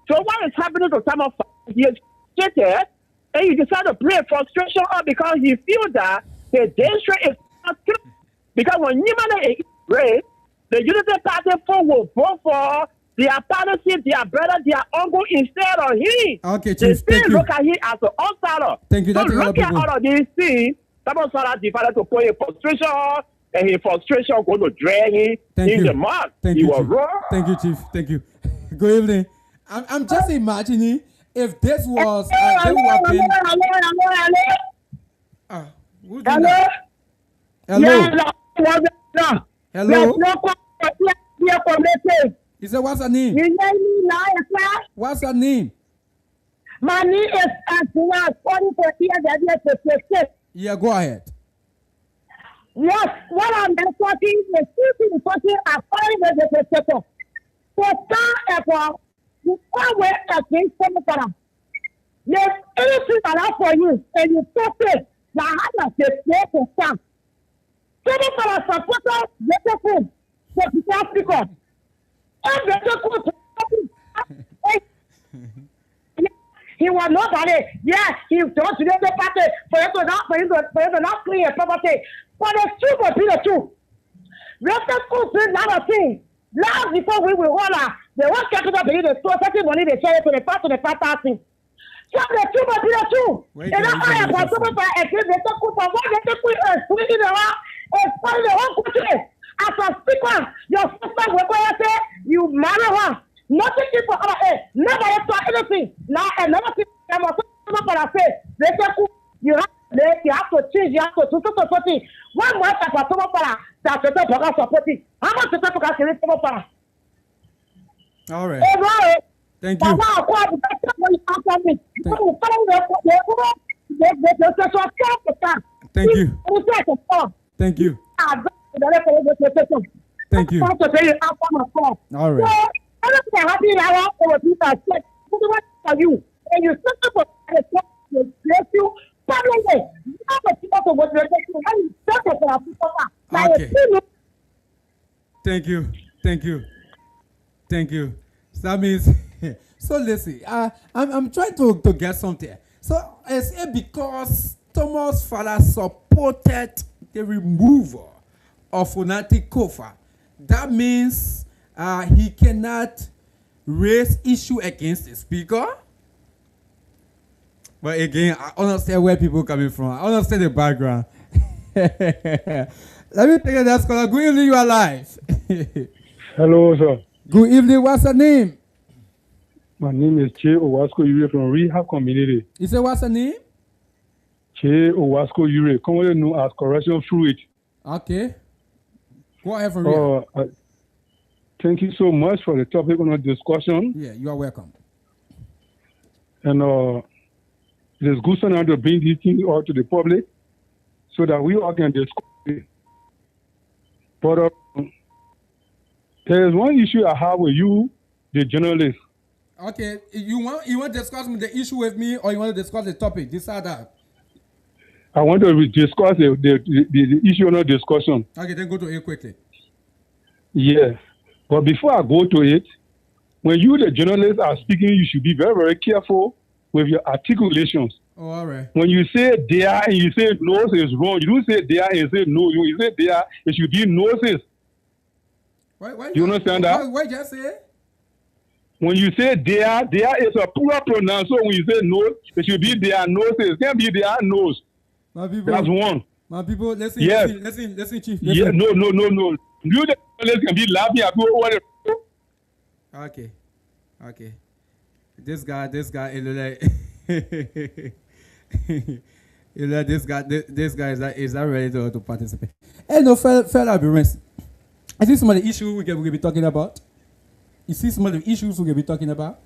So what is happening to Thomas Farah? He is seated and he decided to bring frustration up because he feels that the district is not clear. Because when Nimani is great, the Unity Party will vote for their partnership, their brother, their uncle instead of him. Okay, they Chief, still look at him as an outsider. Thank you. So look at all of these things. Thomas Farah decided to put in frustration, and his frustration going to drag him in the mud. Thank he you, was Chief. wrong. Thank you, Chief. Thank you. Good evening. I'm just imagining if this was Hello. He said, what's her name? What's her name? My name is Asuna, 44 Yeah, go ahead. Yes, what I'm talking is people talking are foreign legislators. So, therefore, you always against them. There's anything allowed for you, and you talk it. Now, how does it work for some? Some of our supporters, let them the speaker. He was not on it. Yes, he told to the party for you to not clear property. But the truth will be the truth. We have to go through a lot of things. Last before we will honor, the one capital believe the store, certain money they share to the part of the thing. So the truth will be the truth. And that's why I'm going to against the talk for what they take with us, swinging around and find the whole country. As a speaker, your sister will go and say, you marry her. Nothing for other head. Never saw anything. Now, another thing I'm also going to say, they say, you have to change, you have to do something. One more type of someone para that the top of supporting. How much the top of someone para? All right. Thank you. Thank you. Thank you. Thank you. All right. Everything happy now over people are sick. What for you? And you sit for the bless you. Probably not the people to what you're taking. And you for people. Okay. Thank you. Thank you. Thank you. So that means so listen, I'm trying to get something. So it's because Thomas' father supported the removal of Funati Kofa. That means he cannot raise issue against the speaker. But again, I understand where people are coming from. I understand the background. Let me take a next caller. Good evening, you are live. Hello, sir. Good evening, what's your name? My name is Che Owasco Ure from Rehab Community. You say what's your name? Che Owasco Ure, commonly known as Correction Fluid. Okay. Go ahead for real. Thank you so much for the topic on the discussion. Yeah, you are welcome. And it is good now to bring these things out to the public so that we all can discuss it. But there is one issue I have with you, the journalist. Okay, you want to discuss the issue with me, or you want to discuss the topic? Decide that. I want to discuss the issue on the discussion. Okay, then go to it quickly. Yeah, but before I go to it, when you, the journalist, are speaking, you should be very, very careful with your articulations. Oh, all right. When you say there and you say nose is wrong, you don't say there and you say no. You say there, it should be noses. Why, you understand that? Why just say it? When you say there is a plural pronoun. So when you say nose, it should be their noses. It can't be their nose. My people, that's one. My people, listen, yes. listen, Chief. Listen. Yeah, no. You the journalists can be laughing at what. Okay. This guy, this guy is not ready to participate. Hey, no, fella, be rest. I see some of the issues we will be talking about. You see some of the issues we will be talking about.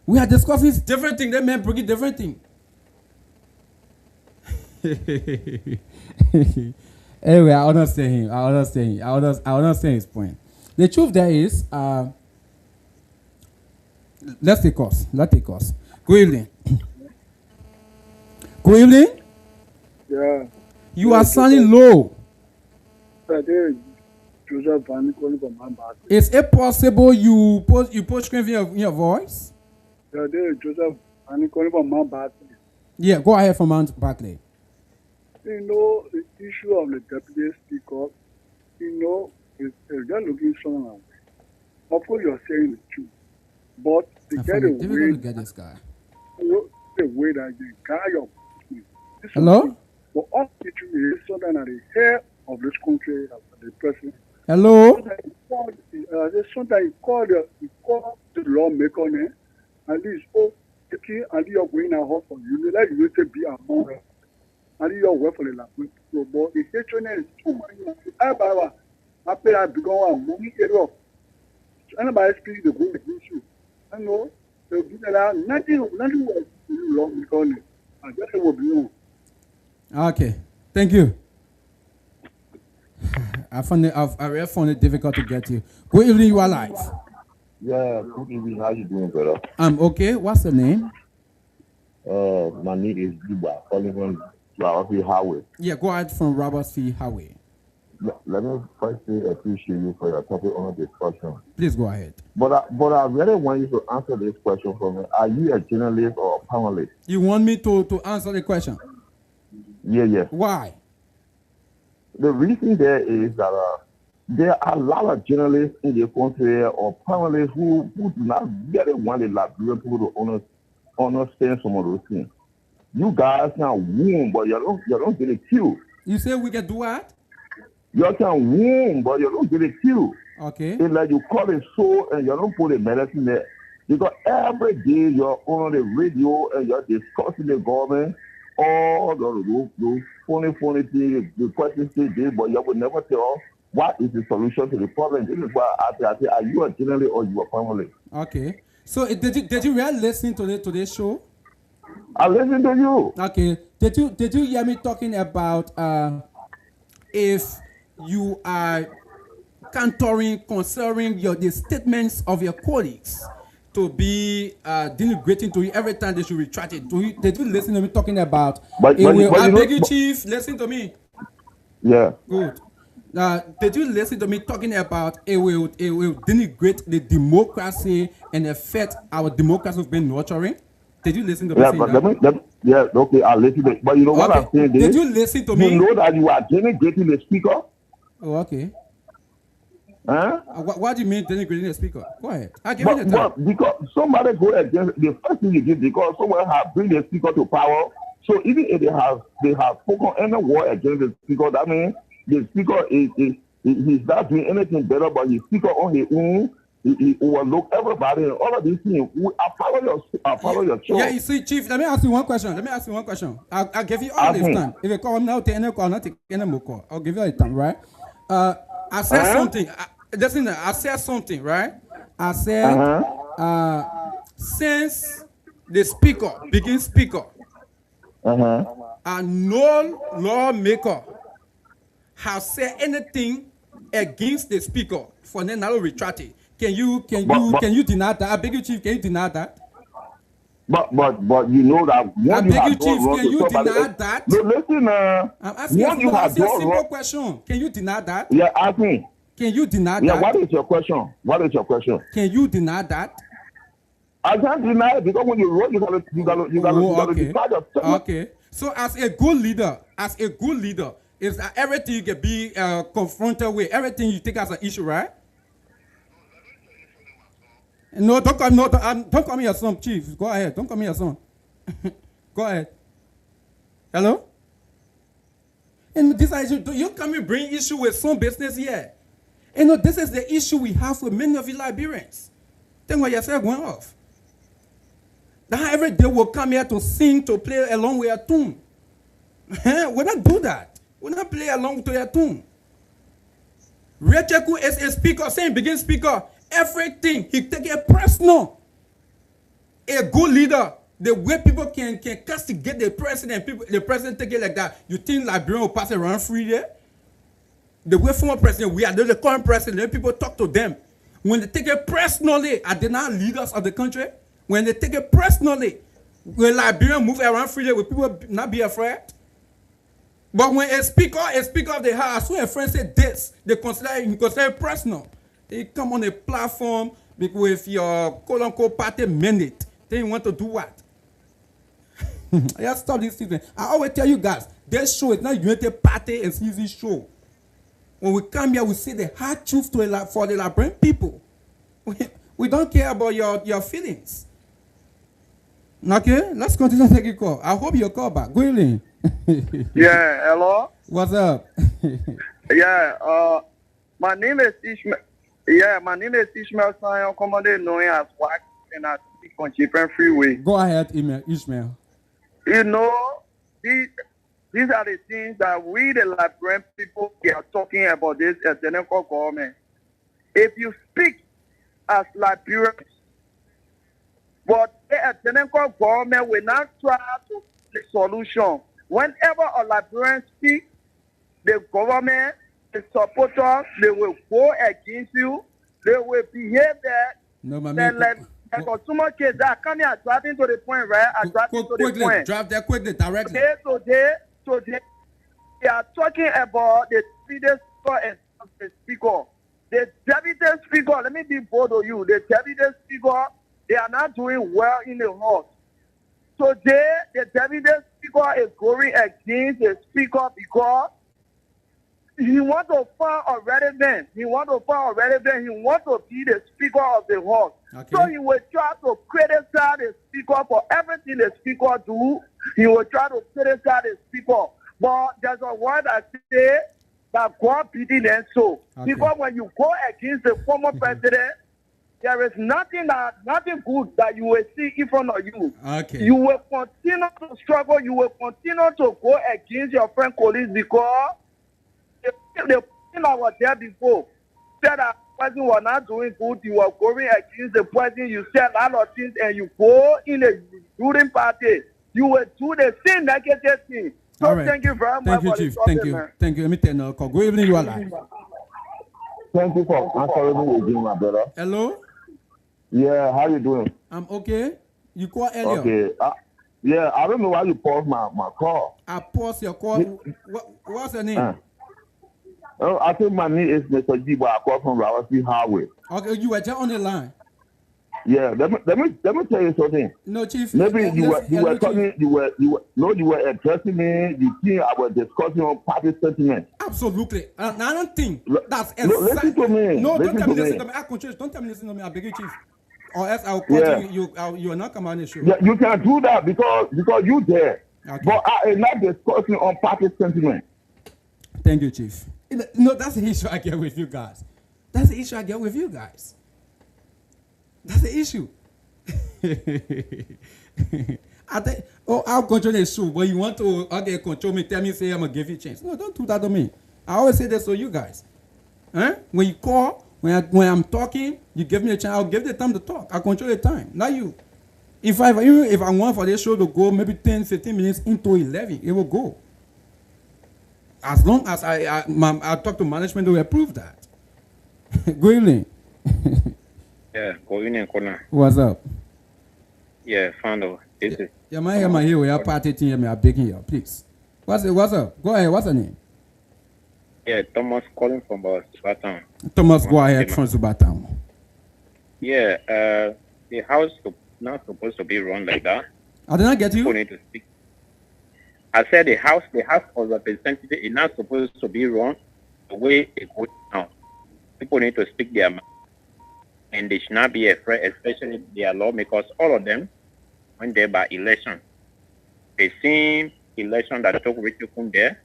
We are discussing different things. They may bring different things. Anyway, I understand him. I understand his point. The truth there is, let's take us. Good evening. Good evening. Yeah. You are sounding low. Is it possible you put screen in your voice? Yeah, go ahead from Mount Barclay. You know, the issue of the deputy speaker, is just looking strong. Of course, you're saying the truth. But to get away, difficult to get this guy. The way that the guy of hello? For all people is something at the head of this country, the president. Hello? Sometimes you call the lawmaker name, at least, and you're going out for you, like you to be among them. And you're work for the language. But the hatred is too much. I pay that because I'm moving it off. Anybody speak the good issue. I know they'll give it out. Nothing was long because I guess it will be on. Okay. Thank you. I really found it difficult to get you. Good evening, you are live. Yeah, good evening. How you doing, brother? I'm okay. What's the name? My name is Juba, calling from Robertsfield Highway. Yeah, go ahead from Robertsfield Highway. Let me first say appreciate you for your topic on the discussion. Please go ahead. But I really want you to answer this question for me. Are you a journalist or a panelist? You want me to answer the question? Yeah. Why? the reason there is that there are a lot of journalists in the country or panelists who do not really want the Liberian people to understand some of those things. You guys can win, but you don't get a kill. You say we can do what? You can win, but you don't get a kill. Okay. It's like you call it so and you don't put the medicine there. Because every day you're on the radio and you're discussing the government, all those funny things, the questions they did, but you will never tell what is the solution to the problem. This is why I say, are you a journalist or you a family? Okay. So did you really listen to today's show? I listen to you. Okay. Did you hear me talking about if you are considering the statements of your colleagues to be denigrating to you every time they should retract it? Did you listen to me talking about? I beg you, Chief, listen to me. Yeah. Good. Did you listen to me talking about it will denigrate the democracy and affect our democracy we've been nurturing? Did you listen to me saying that? Okay, I'll listen to it. But you know what I'm saying? Did you listen to me? You know that you are denigrating the speaker? Oh, okay. Huh? What do you mean denigrating the speaker? Go ahead. I'll give you the time. Because somebody go against the first thing you did, because someone has bring the speaker to power. So even if they have spoken any word against the speaker, that means the speaker he's not doing anything better, but the speaker on his own, he overlook everybody and all of these things. I follow your choice. Yeah, you see, Chief, let me ask you one question. I'll give you all this time. If you call now, take any call, not take any more call. I'll give you all the time, right? I said something. I said something, right? I said, since the speaker, begin speaker, and no lawmaker has said anything against the speaker for them not to retract it. Can you deny that? I beg you, Chief, can you deny that? But you know that I beg you, Chief, can you deny that? No, listen, I'm asking you a simple question. Can you deny that? Yeah, ask me. Can you deny that? Yeah, what is your question? Can you deny that? I can't deny it because when you wrote, you gotta decide yourself. Okay. So as a good leader, is that everything you can be confronted with, everything you take as an issue, right? No, don't call me your son, Chief. Go ahead. Don't call me your son. Go ahead. Hello? And this issue, you come and bring issue with some business here. You know, this is the issue we have with many of you Liberians. Think what yourself going off. Now every day we'll come here to sing, to play along with a tune. We don't do that. We don't play along to a tune. Recheku is a speaker, saying begin speaker. Everything he take it personal. A good leader, the way people can castigate the president, the president take it like that. You think Liberian will pass around free there? The way former president, we are the current president, then people talk to them. When they take it personally, are they not leaders of the country? When they take it personally, will Liberian move around freely? Will people not be afraid? But when a speaker of the house, when a friend said this, they consider it personal. They come on a platform with your quote-unquote party mandate. They want to do what? I have to stop this thing. I always tell you guys, this show is not United Party and CZ show. When we come here, we say the hard truth for the Liberian people. We don't care about your feelings. Okay, let's continue to take a call. I hope you'll call back. Go in. Yeah, hello? What's up? Yeah, my name is Ishmael. Yeah, my name is Ishmael Sion, commonly known as WAC, and I speak on Japan Freeway. Go ahead, Ishmael. You know, these are the things that we, the Liberian people, are talking about this ethnical government. If you speak as Liberians, but the ethnical government will not try to the solution. Whenever a Liberian speaks, the government, the supporters, they will go against you. They will behave that. No, like consumer kids that come here driving to the point, right? I driving to the point. Drive there quickly, directly. Today, they are talking about the previous speaker and the speaker. The deputy speaker, let me be bold of you. The deputy speaker, they are not doing well in the House. Today, the deputy speaker is going against the speaker because he want to find a relevant. He want to find a relevant. He want to be the speaker of the house. Okay. So he will try to criticize the speaker for everything the speaker do. He will try to criticize the speaker. But there's a word I say that God pity them so. Okay. Because when you go against the former president, there is nothing good that you will see in front of you. Okay. You will continue to struggle. You will continue to go against your friend colleagues because the person that was there before said that person was not doing good. You were going against the person. You said a lot of things and you go in the ruling party. You will do the same negative thing. So All right. thank you very much. Thank you, for Chief. the Thank topic, you. man. Thank you. Let me tell you, call. Good evening, you are live. Thank you for answering me again, my brother. Hello? Yeah, how you doing? I'm okay. You called earlier. Okay. Yeah, I don't know why you paused my call. I paused your call. What's your name? Oh, I think my name is Mr. G, but I call from Rawasi Highway. Okay, you were just on the line. Yeah, let me tell you something. No, Chief. Maybe you were Chief. talking. You were addressing me. You think I was discussing on party sentiment. Absolutely. I don't think that's listen to me. No, don't tell me to listen to me. I control. Don't tell me listen to me. I beg you, Chief. Or else I'll call you are not coming on the show. Yeah, you can do that because you there. Okay. But I am not discussing on party sentiment. Thank you, Chief. No, that's the issue I get with you guys. That's the issue I get with you guys. That's the issue. I think, I'll control the show, but you want to control me, tell me, say I'm gonna give you a chance. No, don't do that to me. I always say this to you guys. When you call, when I'm talking, you give me a chance, I'll give the time to talk. I control the time, not you. If I want for this show to go maybe 10, 15 minutes into 11, it will go. As long as I talk to management, they will approve that. Good evening. Yeah, good evening, KONAH. What's up? Yeah, Fando. This is. Yeah, my here. We are party team. We are baking here. Please. What's up? Go ahead. What's the name? Yeah, Thomas calling from Subatown. Thomas, go ahead from Subatown. Yeah, the house not supposed to be run like that. I did not get you. People need to speak. I said the house of representative is not supposed to be run the way it goes now. People need to speak their mind. And they should not be afraid, especially their lawmakers, all of them, when they're by election. The same election that took Richard Kun there,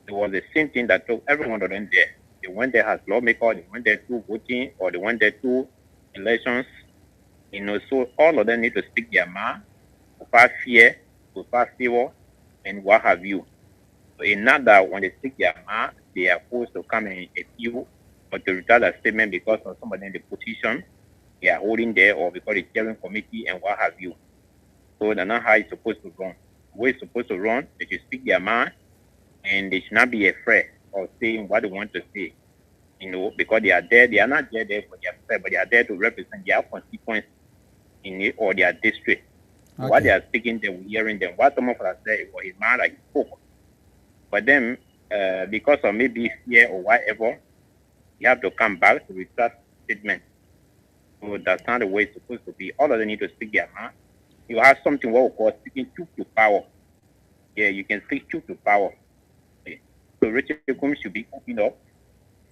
it was the same thing that took every one of them there. They went there as lawmakers, they went there to voting, or they went there to elections. So all of them need to speak their mind, without fear, without favor, and what have you. So it's not that when they speak their mind, they are forced to come and appeal or to retire a statement because of somebody in the position they are holding there or because the steering committee and what have you. So that's not how it's supposed to run. The way it's supposed to run, they should speak their mind and they should not be afraid of saying what they want to say. Because they are there, they are not there for their affair, but they are there to represent their constituents in it or their district. Okay. What they are speaking, they will hearing them. What some of us say was a man like spoke. But then, because of maybe fear or whatever, you have to come back to retract statement. So that's not the way it's supposed to be. All of them need to speak their mind. You have something what we call speaking truth to power. Yeah, you can speak truth to power. Okay. So Richard Kum should be opening up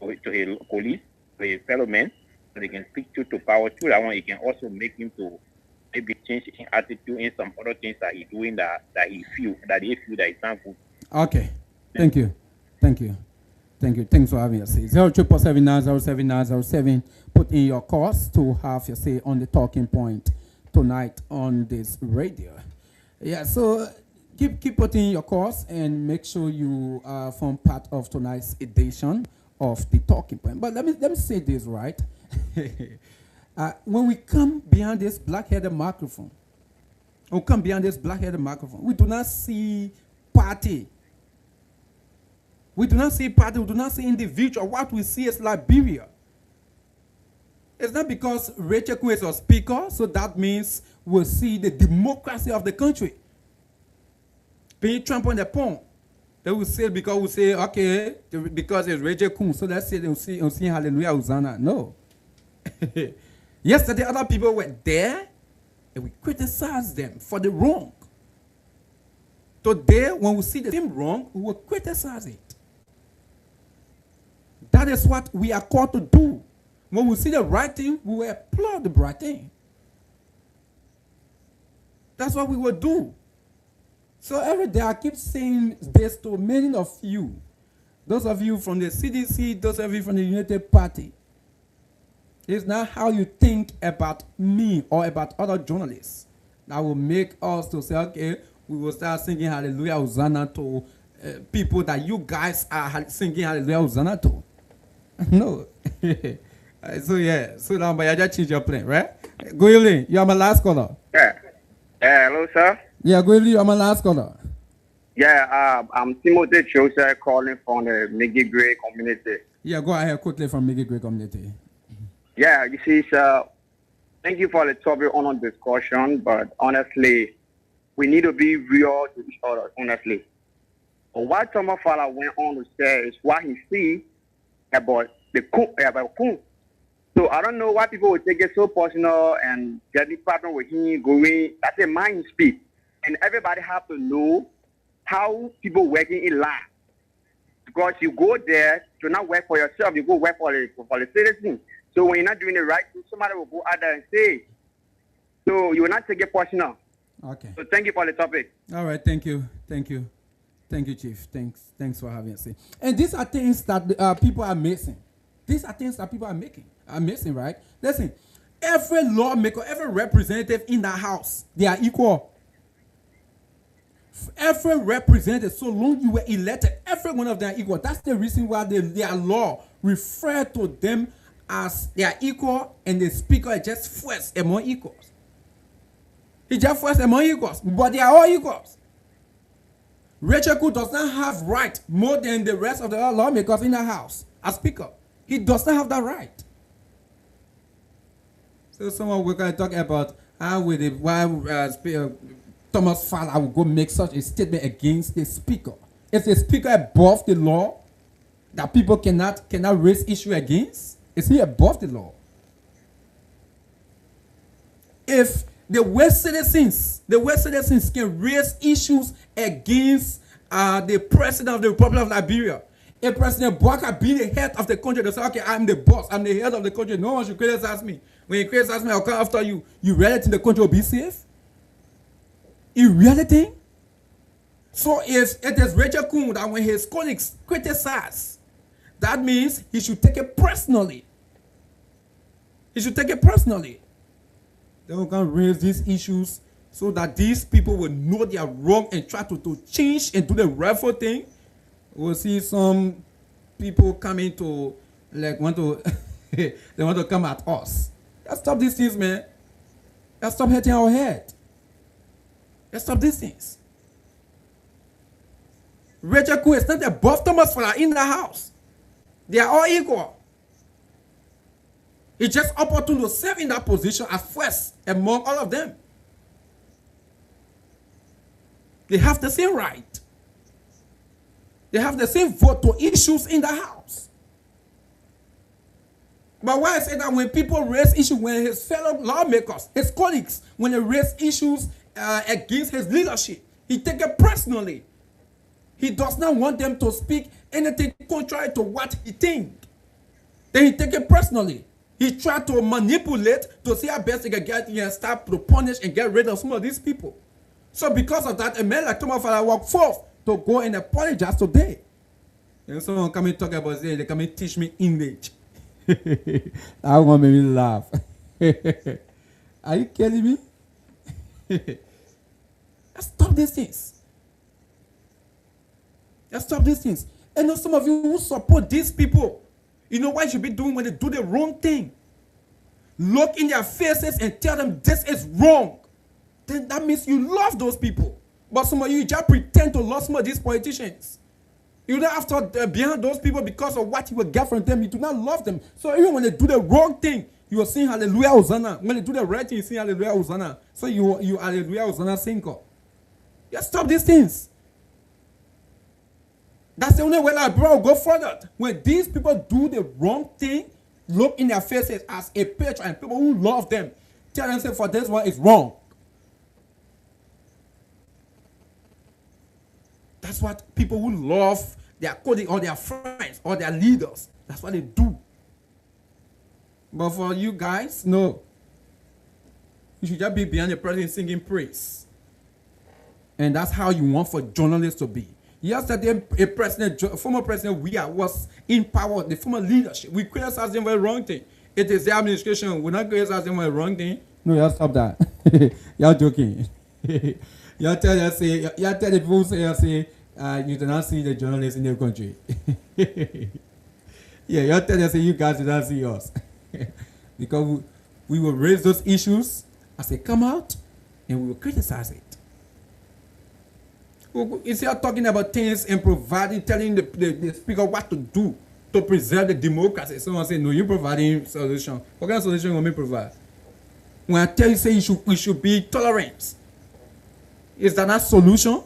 to his colleagues, to his fellow men, so they can speak truth to power. Through that one, it can also make him to maybe change his attitude in some other things that he's doing that he feel that it's not good. Okay. Thank you. Thanks for having your say. 077907907. Put in your calls to have your say on the talking point tonight on this radio. Yeah, so keep putting your calls and make sure you form part of tonight's edition of the talking point. But let me say this right. When we come behind this black-headed microphone, we do not see party. We do not see party, we do not see individual. What we see is Liberia. It's not because Rachel Kwe is a speaker, so that means we'll see the democracy of the country being trampled on the pawn. They will say because we say, okay, because it's Rachel Kwe, so let's say they'll see Hallelujah, Hosanna. No. Yesterday, other people were there, and we criticized them for the wrong. Today, when we see the same wrong, we will criticize it. That is what we are called to do. When we see the right thing, we will applaud the right thing. That's what we will do. So every day I keep saying this to many of you. Those of you from the CDC, those of you from the United Party. It's not how you think about me or about other journalists that will make us to say, okay, we will start singing Hallelujah, Hosanna to people that you guys are singing Hallelujah, Hosanna to. No. So yeah, so now I just change your plan, right? Go evening, you are my last caller. Yeah. Hello, sir. Yeah, go evening, you are my last caller. Yeah, I'm Timothy Joseph calling from the Miggy Gray community. Yeah, go ahead quickly from Miggy Gray community. Yeah, you see, sir, thank you for the topic on discussion, but honestly, we need to be real to each other, honestly. But what Thomas Fowler went on to say is what he see about the coup. So I don't know why people would take it so personal and get the partner with him going. That's a mind speak. And everybody have to know how people working in line. Because you go there to not work for yourself, you go work for the citizen. So when you're not doing the right thing, somebody will go out there and say, so you will not take it personal. Okay. So thank you for the topic. All right, thank you. Thank you, Chief. Thanks for having us. And these are things that people are missing. These are things that people are missing, right? Listen, every lawmaker, every representative in the house, they are equal. Every representative, so long you were elected, every one of them are equal. That's the reason why their law refer to them as they are equal, and the speaker is just first among equals. He just first among equals, but they are all equals. Rachel Ku does not have right more than the rest of the lawmakers in the house as speaker. He does not have that right. So someone we're going to talk about why Thomas Fowler will go make such a statement against the speaker. Is the speaker above the law that people cannot raise issue against? Is he above the law? If the West citizens can raise issues against the president of the Republic of Liberia, if President Bouaka being the head of the country, they say, okay, I'm the boss, I'm the head of the country, no one should criticize me. When you criticize me, I'll come after you. You really think the country will be safe? You really think? So if it is Rachel Kuhn that when his colleagues criticize, that means he should take it personally. He should take it personally. They can raise these issues so that these people will know they are wrong and try to change and do the rightful thing. We'll see some people coming to want to they want to come at us. Let's stop these things, man. Let's stop hitting our head. Let's stop these things. Rachel Ku is not above Thomas Fowler in the house. They are all equal. It's just opportune to serve in that position as first among all of them. They have the same right. They have the same vote to issues in the house. But why I say that when people raise issues, when his fellow lawmakers, his colleagues, when they raise issues against his leadership, he takes it personally. He does not want them to speak anything contrary to what he thinks. Then he takes it personally. He tried to manipulate to see how best he can get here and start to punish and get rid of some of these people. So because of that, a man like Thomas Fowler walked forth to go and apologize today. And someone come and talk about it, they come and teach me English. That one made me laugh. Are you kidding me? Let's stop these things. Let's stop these things. And some of you who support these people, you know what you should be doing when they do the wrong thing? Look in their faces and tell them this is wrong. Then that means you love those people. But some of you just pretend to love some of these politicians. You don't have to behind those people because of what you will get from them. You do not love them. So even when they do the wrong thing, you are saying Hallelujah, Hosanna. When they do the right thing, you sing Hallelujah, Hosanna. So you Hallelujah, Hosanna singer. Just stop these things. That's the only way that will go further. When these people do the wrong thing, look in their faces as a patron and people who love them. Tell them, say, for this one is wrong. That's what people who love their colleagues or their friends or their leaders That's what they do. But for you guys, no. You should just be behind the president singing praise. And that's how you want for journalists to be. Yesterday, a former president, was in power, the former leadership. We criticize them for the wrong thing. It is the administration. We're not criticize them for the wrong thing. No, y'all stop that. Y'all joking. Y'all tell the people say, you do not see the journalists in the country. Yeah, y'all tell them, say, you guys do not see us. Because we will raise those issues as they come out, and we will criticize it. Instead of talking about things and providing, telling the speaker what to do to preserve the democracy, someone say, no, you're providing solution. What kind of solution will we provide? When I tell you, say we should be tolerant, is that not solution?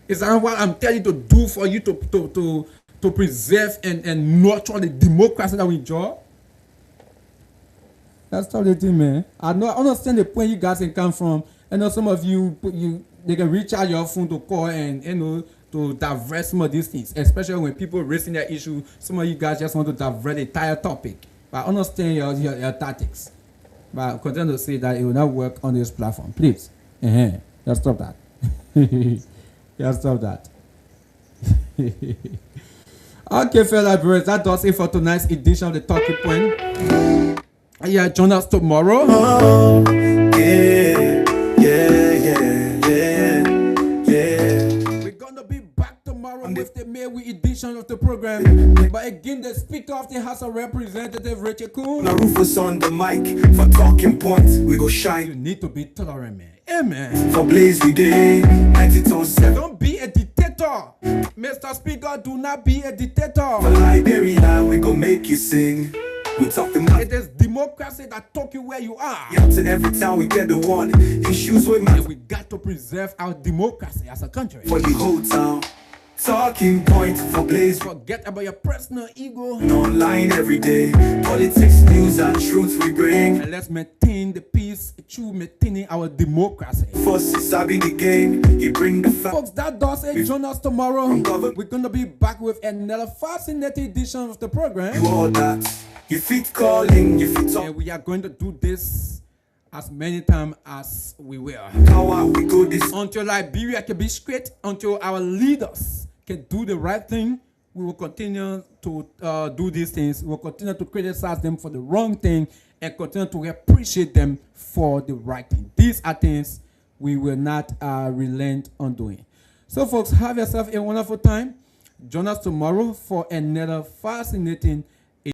Is that what I'm telling you to do for you to preserve and nurture the democracy that we enjoy? That's the thing, man. I understand the point you guys can come from. I know some of you they can reach out your phone to call and to divert some of these things, especially when people raising their issue. Some of you guys just want to divert the entire topic. But I understand your tactics. But continue to say that it will not work on this platform. Please. Just stop that. Just stop that. Okay, fellow viewers, that does it for tonight's edition of the Talking Point. Yeah, join us tomorrow. We're gonna be back tomorrow with the May edition of the program. But again, the Speaker of the House of Representatives, Richard Kuhn. RUFUS on the mic for Talking Point. We go shine. You need to be tolerant, man. Amen. For Blaze we day 92.7. Don't be a dictator, Mr. Speaker. Do not be a dictator. For Liberia, we go make you sing. We talk about it is democracy that took you where you are. Yeah, to every time we get the one issues with and we got to preserve our democracy as a country. For the whole town. Talking Point for Blaze. Forget about your personal ego. And online every day. Politics, news, and truth we bring. And let's maintain the peace through maintaining our democracy. First, Sabi the game. You bring the facts. Folks, that does it. Join us tomorrow. We're going to be back with another fascinating edition of the program. You all that. You fit calling. You fit talk. And we are going to do this as many times as we will. How we go this? Until Liberia can be straight. Until our leaders can do the right thing, we will continue to do these things. We will continue to criticize them for the wrong thing and continue to appreciate them for the right thing. These are things we will not relent on doing. So, folks, have yourself a wonderful time. Join us tomorrow for another fascinating